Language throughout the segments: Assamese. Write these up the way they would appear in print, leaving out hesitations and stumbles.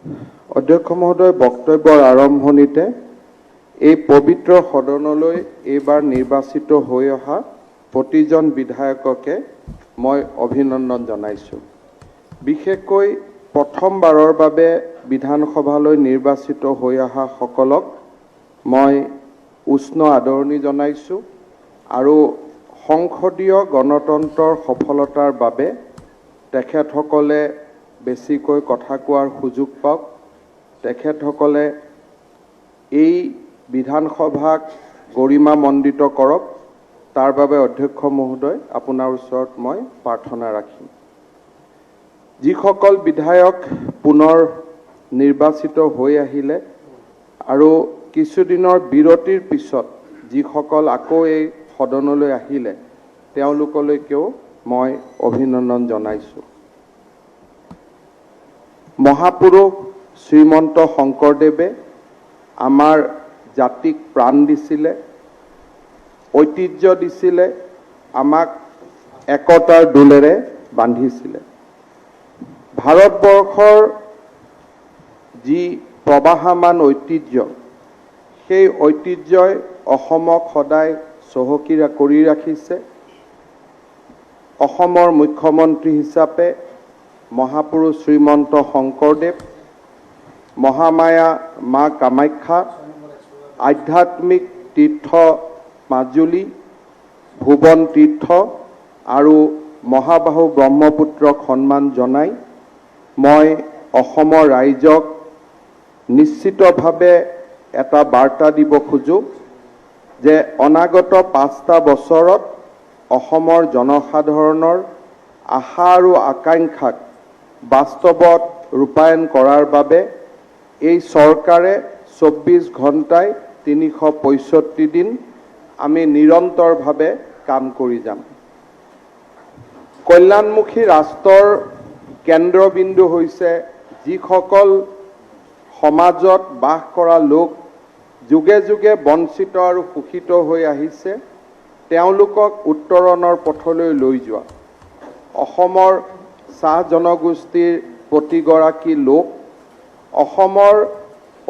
অধ্যক্ষ মহোদয়, বক্তব্যৰ আৰম্ভণিতে এই পবিত্ৰ সদনলৈ এইবাৰ নিৰ্বাচিত হৈ অহা প্ৰতিজন বিধায়ককে মই অভিনন্দন জনাইছোঁ। বিশেষকৈ প্ৰথমবাৰৰ বাবে বিধানসভালৈ নিৰ্বাচিত হৈ অহা সকলক মই উষ্ণ আদৰণি জনাইছোঁ আৰু সংসদীয় গণতন্ত্ৰৰ সফলতাৰ বাবে তেখেতসকলে বেছিকৈ কথা কোৱাৰ সুযোগ পাওক, তেখেতসকলে এই বিধানসভাক গৰিমামণ্ডিত কৰক, তাৰ বাবে অধ্যক্ষ মহোদয় আপোনাৰ ওচৰত মই প্ৰাৰ্থনা ৰাখিম। যিসকল বিধায়ক পুনৰ নিৰ্বাচিত হৈ আহিলে আৰু কিছুদিনৰ বিৰতিৰ পিছত যিসকল আকৌ এই সদনলৈ আহিলে তেওঁলোকলৈকেও মই অভিনন্দন জনাইছোঁ। মহাপুৰুষ শ্ৰীমন্ত শংকৰদেৱে আমাৰ জাতিক প্ৰাণ দিছিলে, ঐতিহ্য দিছিলে, আমাক একতাৰ দোলেৰে বান্ধিছিলে। ভাৰতবৰ্ষৰ যি প্ৰবাহমান ঐতিহ্য, সেই ঐতিহ্যই অসমক সদায় চহকী কৰি ৰাখিছে। অসমৰ মুখ্যমন্ত্ৰী হিচাপে মহাপুৰুষ শ্ৰীমন্ত শংকৰদেৱ, মহামায়া মা কামাখ্যা, আধ্যাত্মিক তীৰ্থ মাজুলী, ভুৱন তীৰ্থ আৰু মহাবাহু ব্ৰহ্মপুত্ৰক সন্মান জনাই মই অসমৰ ৰাইজক নিশ্চিতভাৱে এটা বাৰ্তা দিব খোজোঁ যে অনাগত 5টা বছৰত অসমৰ জনসাধাৰণৰ আশা আৰু আকাংক্ষাক বাস্তৱত ৰূপায়ণ কৰাৰ বাবে এই চৰকাৰে 24 ঘণ্টাই 365 দিন আমি নিৰন্তৰভাৱে কাম কৰি যাম। কল্যাণমুখী ৰাষ্ট্ৰৰ কেন্দ্ৰবিন্দু হৈছে যিসকল সমাজত বাস কৰা লোক যুগে যুগে বঞ্চিত আৰু শোষিত হৈ আহিছে, তেওঁলোকক উত্তৰণৰ পথলৈ লৈ যোৱা। অসমৰ চাহ জনগোষ্ঠীৰ প্ৰতিগৰাকী লোক, অসমৰ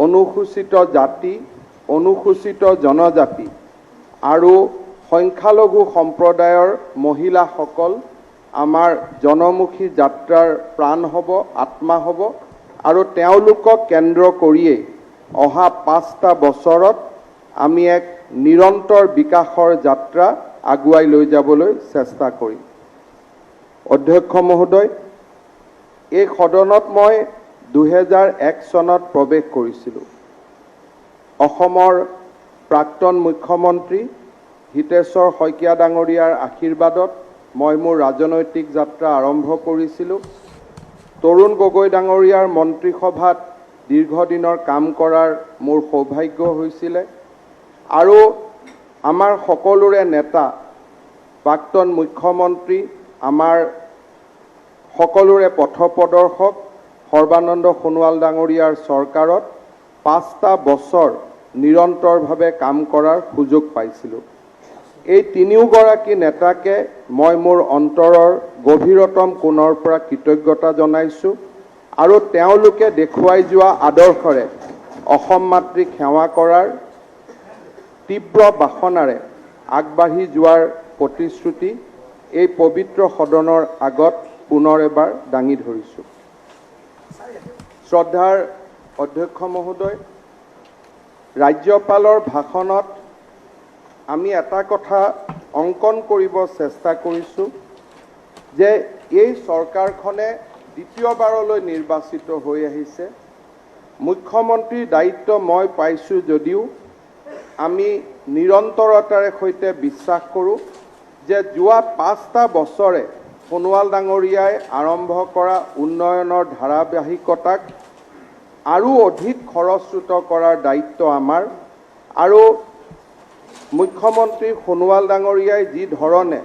অনুসূচিত জাতি, অনুসূচিত জনজাতি আৰু সংখ্যালঘু সম্প্ৰদায়ৰ মহিলাসকল আমাৰ জনমুখী যাত্ৰাৰ প্ৰাণ হ'ব, আত্মা হ'ব আৰু তেওঁলোকক কেন্দ্ৰ কৰিয়েই অহা 5টা বছৰত আমি এক নিৰন্তৰ বিকাশৰ যাত্ৰা আগুৱাই লৈ যাবলৈ চেষ্টা কৰিম। অধ্যক্ষ মহোদয়, এই সদনত মই 2001 চনত প্ৰৱেশ কৰিছিলোঁ। অসমৰ প্ৰাক্তন মুখ্যমন্ত্ৰী হিতেশ্বৰ শইকীয়া ডাঙৰীয়াৰ আশীৰ্বাদত মই মোৰ ৰাজনৈতিক যাত্ৰা আৰম্ভ কৰিছিলোঁ। তৰুণ গগৈ ডাঙৰীয়াৰ মন্ত্ৰীসভাত দীৰ্ঘদিনৰ কাম কৰাৰ মোৰ সৌভাগ্য হৈছিলে আৰু আমাৰ সকলোৰে নেতা প্ৰাক্তন মুখ্যমন্ত্ৰী, আমাৰ সকলোৰে পথপ্ৰদৰ্শক সৰ্বানন্দ সোণোৱাল ডাঙৰীয়াৰ চৰকাৰত 5টা বছৰ নিৰন্তৰভাৱে কাম কৰাৰ সুযোগ পাইছিলোঁ। এই তিনিওগৰাকী নেতাকে মই মোৰ অন্তৰৰ গভীৰতম কোণৰ পৰা কৃতজ্ঞতা জনাইছোঁ আৰু তেওঁলোকে দেখুৱাই যোৱা আদৰ্শৰে অসম মাতৃক সেৱা কৰাৰ তীব্ৰ বাসনাৰে আগবাঢ়ি যোৱাৰ প্ৰতিশ্ৰুতি এই পবিত্ৰ সদনৰ আগত পুনৰ এবাৰ দাঙি ধৰিছোঁ। শ্ৰদ্ধাৰ অধ্যক্ষ মহোদয়, ৰাজ্যপালৰ ভাষণত আমি এটা কথা অংকন কৰিব চেষ্টা কৰিছোঁ যে এই চৰকাৰখনে দ্বিতীয়বাৰলৈ নিৰ্বাচিত হৈ আহিছে। মুখ্যমন্ত্ৰীৰ দায়িত্ব মই পাইছোঁ যদিও আমি নিৰন্তৰতাৰে সৈতে বিশ্বাস কৰোঁ যে যোৱা 5টা বছৰে সোণোৱাল ডাঙৰীয়াই আৰম্ভ কৰা উন্নয়নৰ ধাৰাবাহিকতাক আৰু অধিক খৰস্ৰোত কৰাৰ দায়িত্ব আমাৰ আৰু মুখ্যমন্ত্ৰী সোণোৱাল ডাঙৰীয়াই যি ধৰণে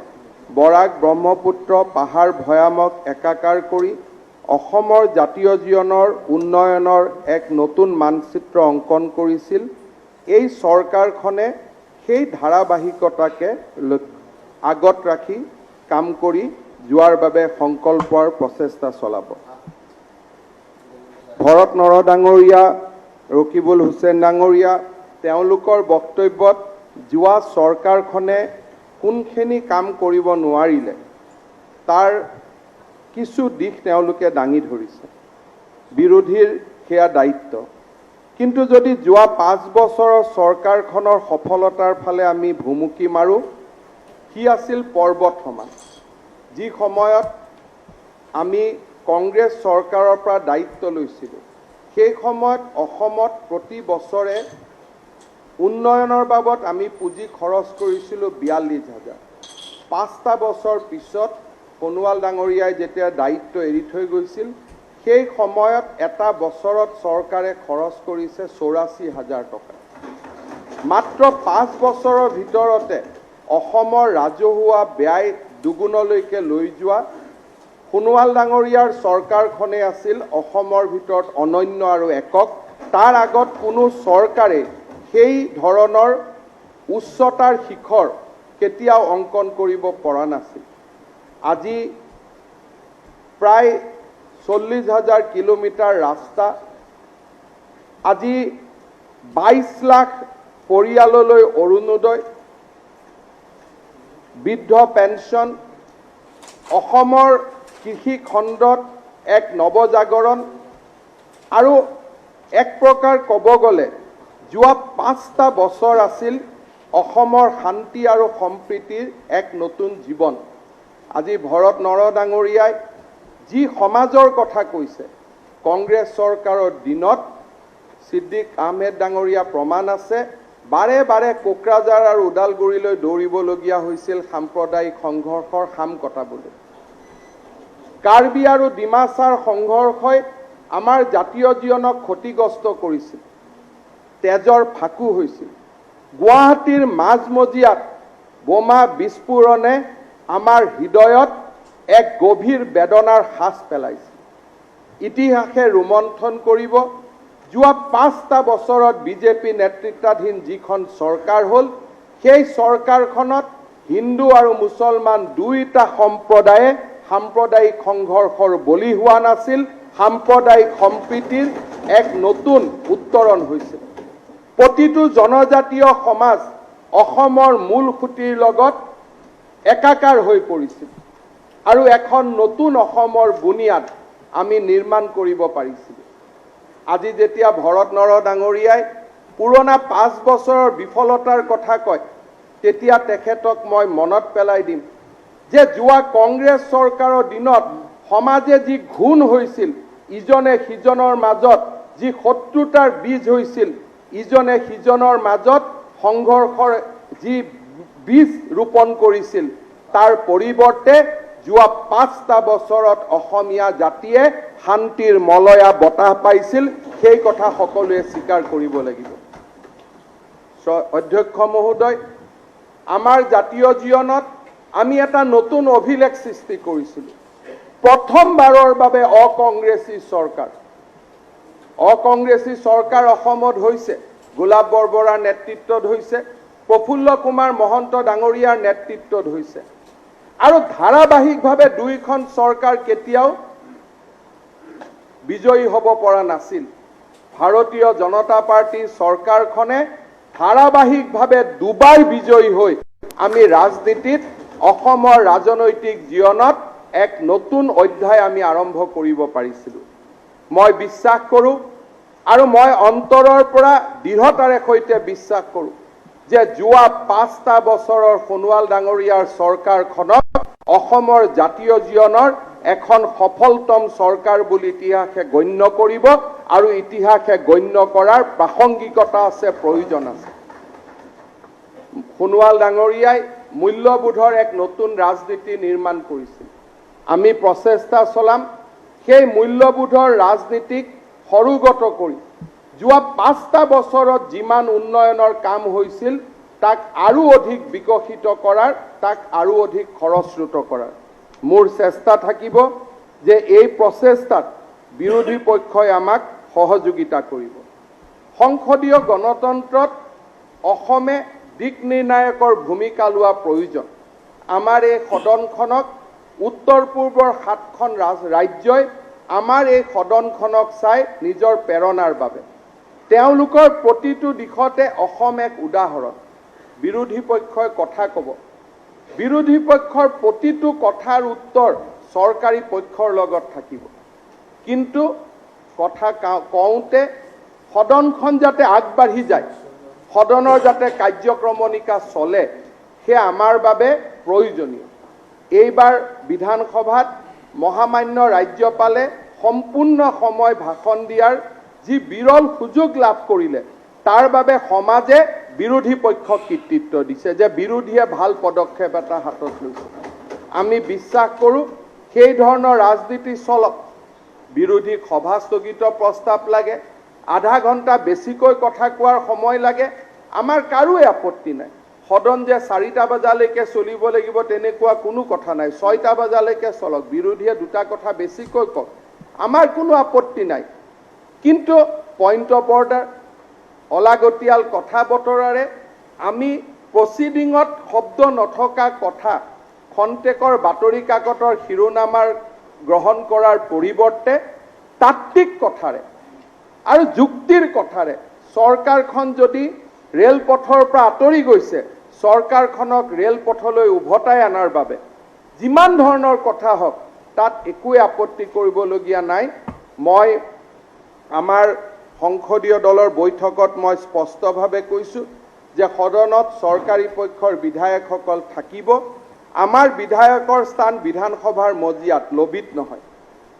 বৰাক ব্ৰহ্মপুত্ৰ পাহাৰ ভৈয়ামক একাকাৰ কৰি অসমৰ জাতীয় জীৱনৰ উন্নয়নৰ এক নতুন মানচিত্ৰ অংকন কৰিছিল, এই চৰকাৰখনে সেই ধাৰাবাহিকতাকে আগত ৰাখি কাম কৰি যোৱাৰ বাবে সংকল্পৰ প্ৰচেষ্টা চলাব। ভৰত নৰ ডাঙৰীয়া, ৰকিবুল হুছেইন ডাঙৰীয়া তেওঁলোকৰ বক্তব্যত যোৱা চৰকাৰখনে কোনখিনি কাম কৰিব নোৱাৰিলে তাৰ কিছু দিশ তেওঁলোকে দাঙি ধৰিছে। বিৰোধীৰ সেয়া দায়িত্ব। কিন্তু যদি যোৱা 5 বছৰৰ চৰকাৰখনৰ সফলতাৰ ফালে আমি ভুমুকি মাৰোঁ, কি আছিল পৰ্বত সমান। যি সময়ত আমি কংগ্ৰেছ চৰকাৰৰ পৰা দায়িত্ব লৈছিলোঁ, সেই সময়ত অসমত প্ৰতি বছৰে উন্নয়নৰ বাবদ আমি পুঁজি খৰচ কৰিছিলোঁ 42,000। 5টা বছৰ পিছত সোণোৱাল ডাঙৰীয়াই যেতিয়া দায়িত্ব এৰি থৈ গৈছিল, সেই সময়ত এটা বছৰত চৰকাৰে খৰচ কৰিছে 84,000 টকা। মাত্ৰ 5 বছৰৰ ভিতৰতে অসমৰ ৰাজহুৱা ব্যয় দুগুণলৈকে লৈ যোৱা সোণোৱাল ডাঙৰীয়াৰ চৰকাৰখনে আছিল অসমৰ ভিতৰত অনন্য আৰু একক। তাৰ আগত কোনো চৰকাৰে সেই ধৰণৰ উচ্চতাৰ শিখৰ কেতিয়াও অংকন কৰিব পৰা নাছিল। আজি প্ৰায় 40,000 কিলোমিটাৰ ৰাস্তা, আজি 22 লাখ পৰিয়াললৈ অৰুণোদয়, বৃদ্ধ পেঞ্চন, অসমৰ কৃষি খণ্ডত এক নৱজাগৰণ আৰু এক প্ৰকাৰ ক'ব গ'লে যোৱা 5টা বছৰ আছিল অসমৰ শান্তি আৰু সম্প্ৰীতিৰ এক নতুন জীৱন। আজি ভৰত নৰ ডাঙৰীয়াই যি সমাজৰ কথা কৈছে, কংগ্ৰেছ চৰকাৰৰ দিনত ছিদ্দিক আহমেদ ডাঙৰীয়া প্ৰমাণ আছে, বাৰে বাৰে কোকৰাঝাৰ আৰু ওদালগুৰিলৈ দৌৰিবলগীয়া হৈছিল সাম্প্ৰদায়িক সংঘৰ্ষৰ সাম কটাবলৈ। কাৰ্বি আৰু ডিমাছাৰ সংঘৰ্ষই আমাৰ জাতীয় জীৱনক ক্ষতিগ্ৰস্ত কৰিছিল, তেজৰ ফাকু হৈছিল। গুৱাহাটীৰ মাজমজিয়াত বোমা বিস্ফোৰণে আমাৰ হৃদয়ত এক গভীৰ বেদনাৰ সাজ পেলাইছিল। ইতিহাসে ৰোমন্থন কৰিব, যোৱা 5টা বছৰত বিজেপি নেতৃত্বাধীন যিখন চৰকাৰ হ'ল, সেই চৰকাৰখনত হিন্দু আৰু মুছলমান দুয়োটা সম্প্ৰদায়ে সাম্প্ৰদায়িক সংঘৰ্ষৰ বলি হোৱা নাছিল। সাম্প্ৰদায়িক সম্প্ৰীতিৰ এক নতুন উত্তৰণ হৈছিল। প্ৰতিটো জনজাতীয় সমাজ অসমৰ মূল খুঁটিৰ লগত একাকাৰ হৈ পৰিছিল আৰু এখন নতুন অসমৰ বুনিয়াদ আমি নিৰ্মাণ কৰিব পাৰিছিলোঁ। আজি যেতিয়া ভৰত নৰ ডাঙৰীয়াই পুৰণা 5 বছৰৰ বিফলতাৰ কথা কয়, তেতিয়া তেখেতক মই মনত পেলাই দিম যে যোৱা কংগ্ৰেছ চৰকাৰৰ দিনত সমাজে যি ঘূণ হৈছিল, ইজনে সিজনৰ মাজত যি শত্ৰুতাৰ বীজ হৈছিল, ইজনে সিজনৰ মাজত সংঘৰ্ষৰ যি বীজ ৰোপণ কৰিছিল, তাৰ পৰিৱৰ্তে যোৱা 5টা বছৰত অসমীয়া জাতিয়ে শান্তিৰ মলয়া বতাহ পাইছিল। সেই কথা সকলোৱে স্বীকাৰ কৰিব লাগিব। অধ্যক্ষ মহোদয়, আমাৰ জাতীয় জীৱনত আমি এটা নতুন অভিলেখ সৃষ্টি কৰিছিলোঁ। প্ৰথমবাৰৰ বাবে অকংগ্ৰেছী চৰকাৰ অসমত হৈছে। গোলাপ বৰবৰাৰ নেতৃত্বত হৈছে, প্ৰফুল্ল কুমাৰ মহন্ত ডাঙৰীয়াৰ নেতৃত্বত হৈছে আৰু ধাৰাবাহিকভাৱে দুইখন চৰকাৰ কেতিয়াও বিজয়ী হ'ব পৰা নাছিল। ভাৰতীয় জনতা পাৰ্টীৰ চৰকাৰখনে ধাৰাবাহিকভাৱে দুবাৰ বিজয়ী হৈ আমি ৰাজনীতিত অসমৰ ৰাজনৈতিক জীৱনত এক নতুন অধ্যায় আমি আৰম্ভ কৰিব পাৰিছিলোঁ। মই বিশ্বাস কৰোঁ আৰু মই অন্তৰৰ পৰা দৃঢ়তাৰে সৈতে বিশ্বাস কৰোঁ যে যোৱা 5টা বছৰৰ সোণোৱাল ডাঙৰীয়াৰ চৰকাৰখনক অসমৰ জাতীয় জীৱনৰ এখন সফলতম চৰকাৰ বুলি ইতিহাসে গণ্য কৰিব আৰু ইতিহাসে গণ্য কৰাৰ প্ৰাসংগিকতা আছে, প্ৰয়োজন আছে। সোণোৱাল ডাঙৰীয়াই মূল্যবোধৰ এক নতুন ৰাজনীতি নিৰ্মাণ কৰিছিল। আমি প্ৰচেষ্টা চলাম সেই মূল্যবোধৰ ৰাজনীতিক সৰুগত কৰি যোৱা 5টা বছৰত যিমান উন্নয়নৰ কাম হৈছিল তাক আৰু অধিক বিকশিত কৰাৰ, তাক আৰু অধিক খৰস্ৰোত কৰাৰ মোৰ চেষ্টা থাকিব যে এই প্ৰচেষ্টাত বিৰোধী পক্ষই আমাক সহযোগিতা কৰিব। সংসদীয় গণতন্ত্ৰত অসমে দিক নিৰ্ণায়কৰ ভূমিকা লোৱা প্ৰয়োজন। আমাৰ এই সদনখনক উত্তৰ পূৰ্বৰ 7খন ৰাজ্যই আমাৰ এই সদনখনক চাই নিজৰ প্ৰেৰণাৰ বাবে। তেওঁলোকৰ প্ৰতিটো দিশতে অসম এক উদাহৰণ। বিৰোধী পক্ষই কথা ক'ব, বিৰোধী পক্ষৰ প্ৰতিটো কথাৰ উত্তৰ চৰকাৰী পক্ষৰ লগত থাকিব, কিন্তু কথা কওঁতে সদনখন যাতে আগবাঢ়ি যায়, সদনৰ যাতে কাৰ্যক্ৰমণিকা চলে, সেয়া আমাৰ বাবে প্ৰয়োজনীয়। এইবাৰ বিধানসভাত মহামান্য ৰাজ্যপালে সম্পূৰ্ণ সময় ভাষণ দিয়াৰ যি বিৰল সুযোগ লাভ কৰিলে, তাৰ বাবে সমাজে বিৰোধী পক্ষক কৃতিত্ব দিছে যে বিৰোধীয়ে ভাল পদক্ষেপ এটা হাতত লৈছে। আমি বিশ্বাস কৰোঁ সেই ধৰণৰ ৰাজনীতি চলক। বিৰোধীক সভা স্থগিত প্ৰস্তাৱ লাগে, আধা ঘণ্টা বেছিকৈ কথা কোৱাৰ সময় লাগে, আমাৰ কাৰোৱে আপত্তি নাই। সদন যে 4টা বজালৈকে চলিব লাগিব তেনেকুৱা কোনো কথা নাই, 6টা বজালৈকে চলক, বিৰোধীয়ে 2টা কথা বেছিকৈ কওক, আমাৰ কোনো আপত্তি নাই। কিন্তু পইণ্ট অফ অৰ্ডাৰ, অলাগতিয়াল কথা বতৰাৰে আমি প্ৰচিডিঙত শব্দ নথকা কথা খন্তেকৰ বাতৰি কাকতৰ শিৰোনামাৰ গ্ৰহণ কৰাৰ পৰিৱৰ্তে তাত্ত্বিক কথাৰে আৰু যুক্তিৰ কথাৰে চৰকাৰখন যদি ৰেলপথৰ পৰা আঁতৰি গৈছে, চৰকাৰখনক ৰেলপথলৈ উভতাই অনাৰ বাবে যিমান ধৰণৰ কথা হওক, তাত একোৱে আপত্তি কৰিবলগীয়া নাই। মই আমাৰ সংসদীয় দলৰ বৈঠকত মই স্পষ্টভাৱে কৈছোঁ যে সদনত চৰকাৰী পক্ষৰ বিধায়কসকল থাকিব। আমাৰ বিধায়কৰ স্থান বিধানসভাৰ মজিয়াত, লবিত নহয়।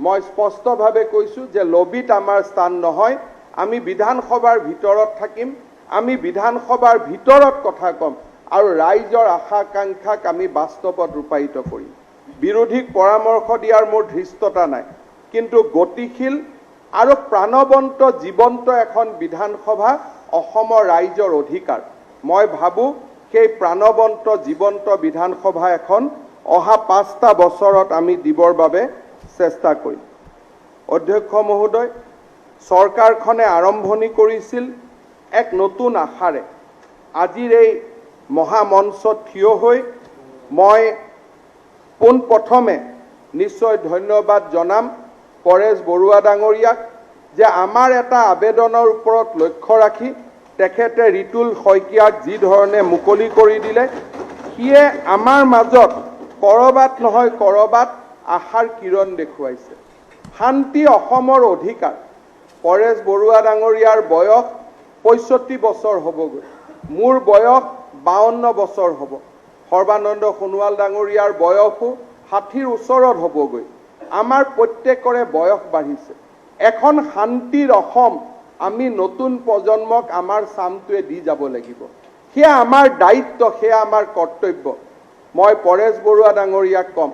মই স্পষ্টভাৱে কৈছোঁ যে লবিত আমাৰ স্থান নহয়, আমি বিধানসভাৰ ভিতৰত থাকিম, আমি বিধানসভাৰ ভিতৰত কথা ক'ম আৰু ৰাইজৰ আশা আকাংক্ষাক আমি বাস্তৱত ৰূপায়িত কৰিম। বিৰোধীক পৰামৰ্শ দিয়াৰ মোৰ ধৃষ্টতা নাই, কিন্তু গতিশীল আৰু প্ৰাণৱন্ত জীৱন্ত এখন বিধানসভা অসমৰ ৰাইজৰ অধিকাৰ। মই ভাবোঁ সেই প্ৰাণৱন্ত জীৱন্ত বিধানসভা এখন অহা 5টা বছৰত আমি দিবৰ বাবে চেষ্টা কৰিম। অধ্যক্ষ মহোদয়, চৰকাৰখনে আৰম্ভণি কৰিছিল এক নতুন আশাৰে। আজিৰ এই মহামঞ্চত থিয় হৈ মই পোনপ্ৰথমে নিশ্চয় ধন্যবাদ জনাম পৰেশ বৰুৱা ডাঙৰীয়াক যে আমাৰ এটা আবেদনৰ ওপৰত লক্ষ্য ৰাখি তেখেতে ৰিতুল শইকীয়াক যি ধৰণে মুকলি কৰি দিলে, সিয়ে আমাৰ মাজত কৰবাত নহয় কৰবাত আশাৰ কিৰণ দেখুৱাইছে। শান্তি অসমৰ অধিকাৰ। পৰেশ বৰুৱা ডাঙৰীয়াৰ বয়স 65 বছৰ হ'বগৈ, মোৰ বয়স 52 বছৰ হ'ব, সৰ্বানন্দ সোণোৱাল ডাঙৰীয়াৰ বয়সো 60ৰ ওচৰত হ'বগৈ। আমাৰ প্ৰত্যেকৰে বয়স বাঢ়িছে। এখন শান্তিৰ অসম আমি নতুন প্ৰজন্মক আমাৰ চামটোৱে দি যাব লাগিব। সেয়া আমাৰ দায়িত্ব, সেয়া আমাৰ কৰ্তব্য। মই পৰেশ বৰুৱা ডাঙৰীয়াক ক'ম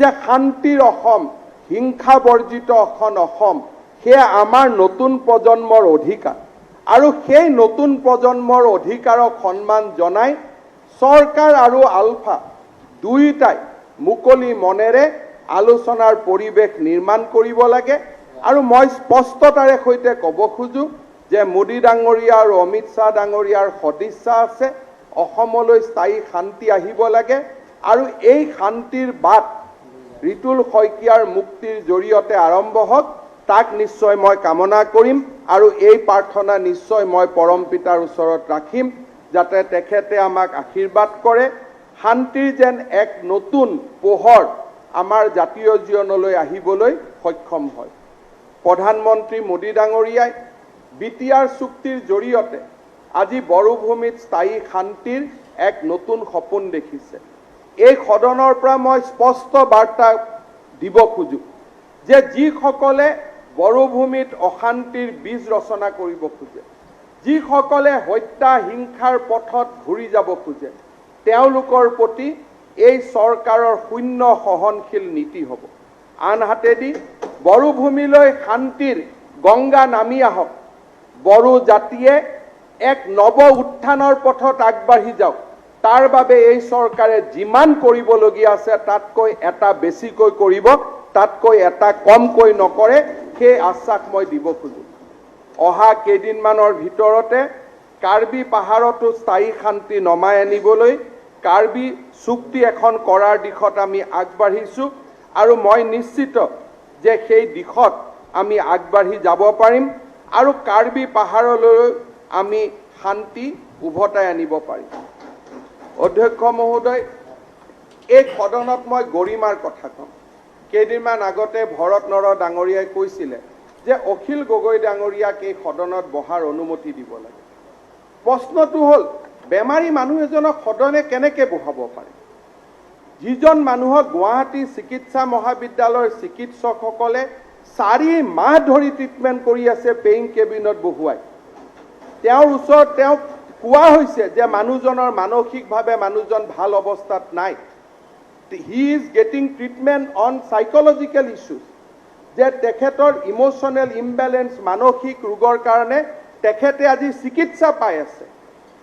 যে শান্তিৰ অসম, হিংসা বৰ্জিত এখন অসম, সেয়া আমাৰ নতুন প্ৰজন্মৰ অধিকাৰ। আৰু সেই নতুন প্ৰজন্মৰ অধিকাৰক সন্মান জনাই চৰকাৰ আৰু আলফা দুয়োটাই মুকলি মনেৰে আলোচনাৰ পৰিৱেশ নিৰ্মাণ কৰিব লাগে। আৰু মই স্পষ্টতাৰে সৈতে ক'ব খোজোঁ যে মোদী ডাঙৰীয়া আৰু অমিত শ্বাহ ডাঙৰীয়াৰ সদিচ্ছা আছে, অসমলৈ স্থায়ী শান্তি আহিব লাগে। আৰু এই শান্তিৰ বাট ৰিতুল শইকীয়াৰ মুক্তিৰ জৰিয়তে আৰম্ভ হওক, তাক নিশ্চয় মই কামনা কৰিম। আৰু এই প্ৰাৰ্থনা নিশ্চয় মই পৰম পিতাৰ ওচৰত ৰাখিম যাতে তেখেতে আমাক আশীৰ্বাদ কৰে, শান্তিৰ যেন এক নতুন পোহৰ আমাৰ জাতীয় জীৱনলৈ আহিবলৈ সক্ষম হয়। প্ৰধানমন্ত্ৰী মোদী ডাঙৰীয়াই BTR চুক্তিৰ জৰিয়তে আজি বড়োভূমিত স্থায়ী শান্তিৰ এক নতুন সপোন দেখিছে। এই সদনৰ পৰা মই স্পষ্ট বাৰ্তা দিব খোজোঁ যে যিসকলে বড়োভূমিত অশান্তিৰ বীজ ৰচনা কৰিব খোজে, যিসকলে হত্যা হিংসাৰ পথত ঘূৰি যাব খোজে, তেওঁলোকৰ প্ৰতি এই চৰকাৰৰ শূন্য সহনশীল নীতি হ'ব। আনহাতেদি বড়োভূমিলৈ শান্তিৰ গংগা নামি আহক, বড়ো জাতিয়ে এক নৱ উত্থানৰ পথত আগবাঢ়ি যাওক, তাৰ বাবে এই চৰকাৰে যিমান কৰিবলগীয়া আছে তাতকৈ এটা বেছিকৈ কৰিব, তাতকৈ এটা কমকৈ নকৰে, সেই আশ্বাস মই দিব খোজোঁ। অহা কেইদিনমানৰ ভিতৰতে কাৰ্বি পাহাৰতো স্থায়ী শান্তি নমাই আনিবলৈ কাৰ্বি চুক্তি এখন কৰাৰ দিশত আমি আগবাঢ়িছোঁ। আৰু মই নিশ্চিত যে সেই দিশত আমি আগবাঢ়ি যাব পাৰিম আৰু কাৰ্বি পাহাৰলৈ আমি শান্তি উভতাই আনিব পাৰিম। অধ্যক্ষ মহোদয়, এই সদনত মই গৰিমাৰ কথা কম। কেইদিনমান আগতে ভৰত নৰ ডাঙৰীয়াই কৈছিলে যে অখিল গগৈ ডাঙৰীয়াক এই সদনত বহাৰ অনুমতি দিব লাগে। প্ৰশ্নটো হ'ল, বেমাৰী মানুহ এজনক সদনে কেনেকৈ বহাব পাৰে? যিজন মানুহক গুৱাহাটী চিকিৎসা মহাবিদ্যালয়ৰ চিকিৎসকসকলে 4 মাহ ধৰি ট্ৰিটমেণ্ট কৰি আছে পেইং কেবিনত বহুৱাই, তেওঁৰ ওচৰত তেওঁক কোৱা হৈছে যে মানুহজনৰ মানসিকভাৱে মানুহজন ভাল অৱস্থাত নাই। He is getting treatment on psychological issues, যে তেখেতৰ ইমোশ্যনেল ইমবেলেঞ্চ মানসিক ৰোগৰ কাৰণে তেখেতে আজি চিকিৎসা পাই আছে।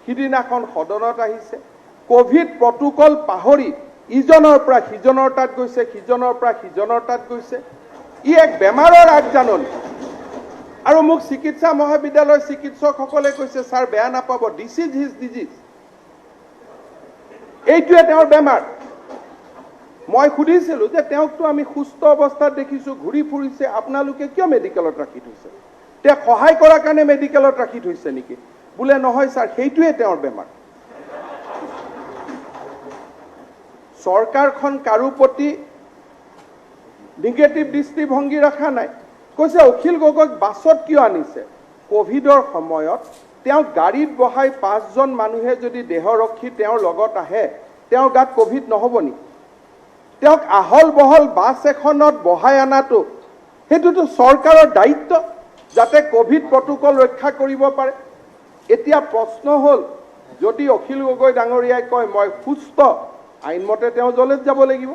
সিদিনাখন সদনত আহিছে, কোভিড প্ৰটোকল পাহৰি ইজনৰ পৰা সিজনৰ তাত গৈছে, সিজনৰ পৰা সিজনৰ তাত গৈছে। ই এক বেমাৰৰ আগজাননী। আৰু মোক চিকিৎসা মহাবিদ্যালয়ৰ চিকিৎসকসকলে কৈছে, ছাৰ বেয়া নাপাব, দিছ ইজ হিজ ডিজিজ, এইটোৱে তেওঁৰ বেমাৰ। মই সুধিছিলোঁ যে তেওঁকতো আমি সুস্থ অৱস্থাত দেখিছোঁ, ঘূৰি ফুৰিছে, আপোনালোকে কিয় মেডিকেলত ৰাখি থৈছে? তেওঁক সহায় কৰাৰ কাৰণে মেডিকেলত ৰাখি থৈছে নেকি? বোলে নহয় ছাৰ, সেইটোৱে তেওঁৰ বেমাৰ। চৰকাৰখন কাৰো প্ৰতি নিগেটিভ দৃষ্টিভংগী ৰখা নাই। কৈছে অখিল গগৈক বাছত কিয় আনিছে? কোভিডৰ সময়ত তেওঁ গাড়ীত বহাই 5জন মানুহে যদি দেহৰক্ষী তেওঁৰ লগত আহে, তেওঁৰ গাত কোভিড নহ'ব নেকি? তেওঁক আহল বহল বাছ এখনত বহাই অনাটো সেইটোতো চৰকাৰৰ দায়িত্ব, যাতে কোভিড প্ৰটোকল ৰক্ষা কৰিব পাৰে। এতিয়া প্ৰশ্ন হ'ল, যদি অখিল গগৈ ডাঙৰীয়াই কয় মই সুস্থ, আইনমতে তেওঁ জেলত যাব লাগিব।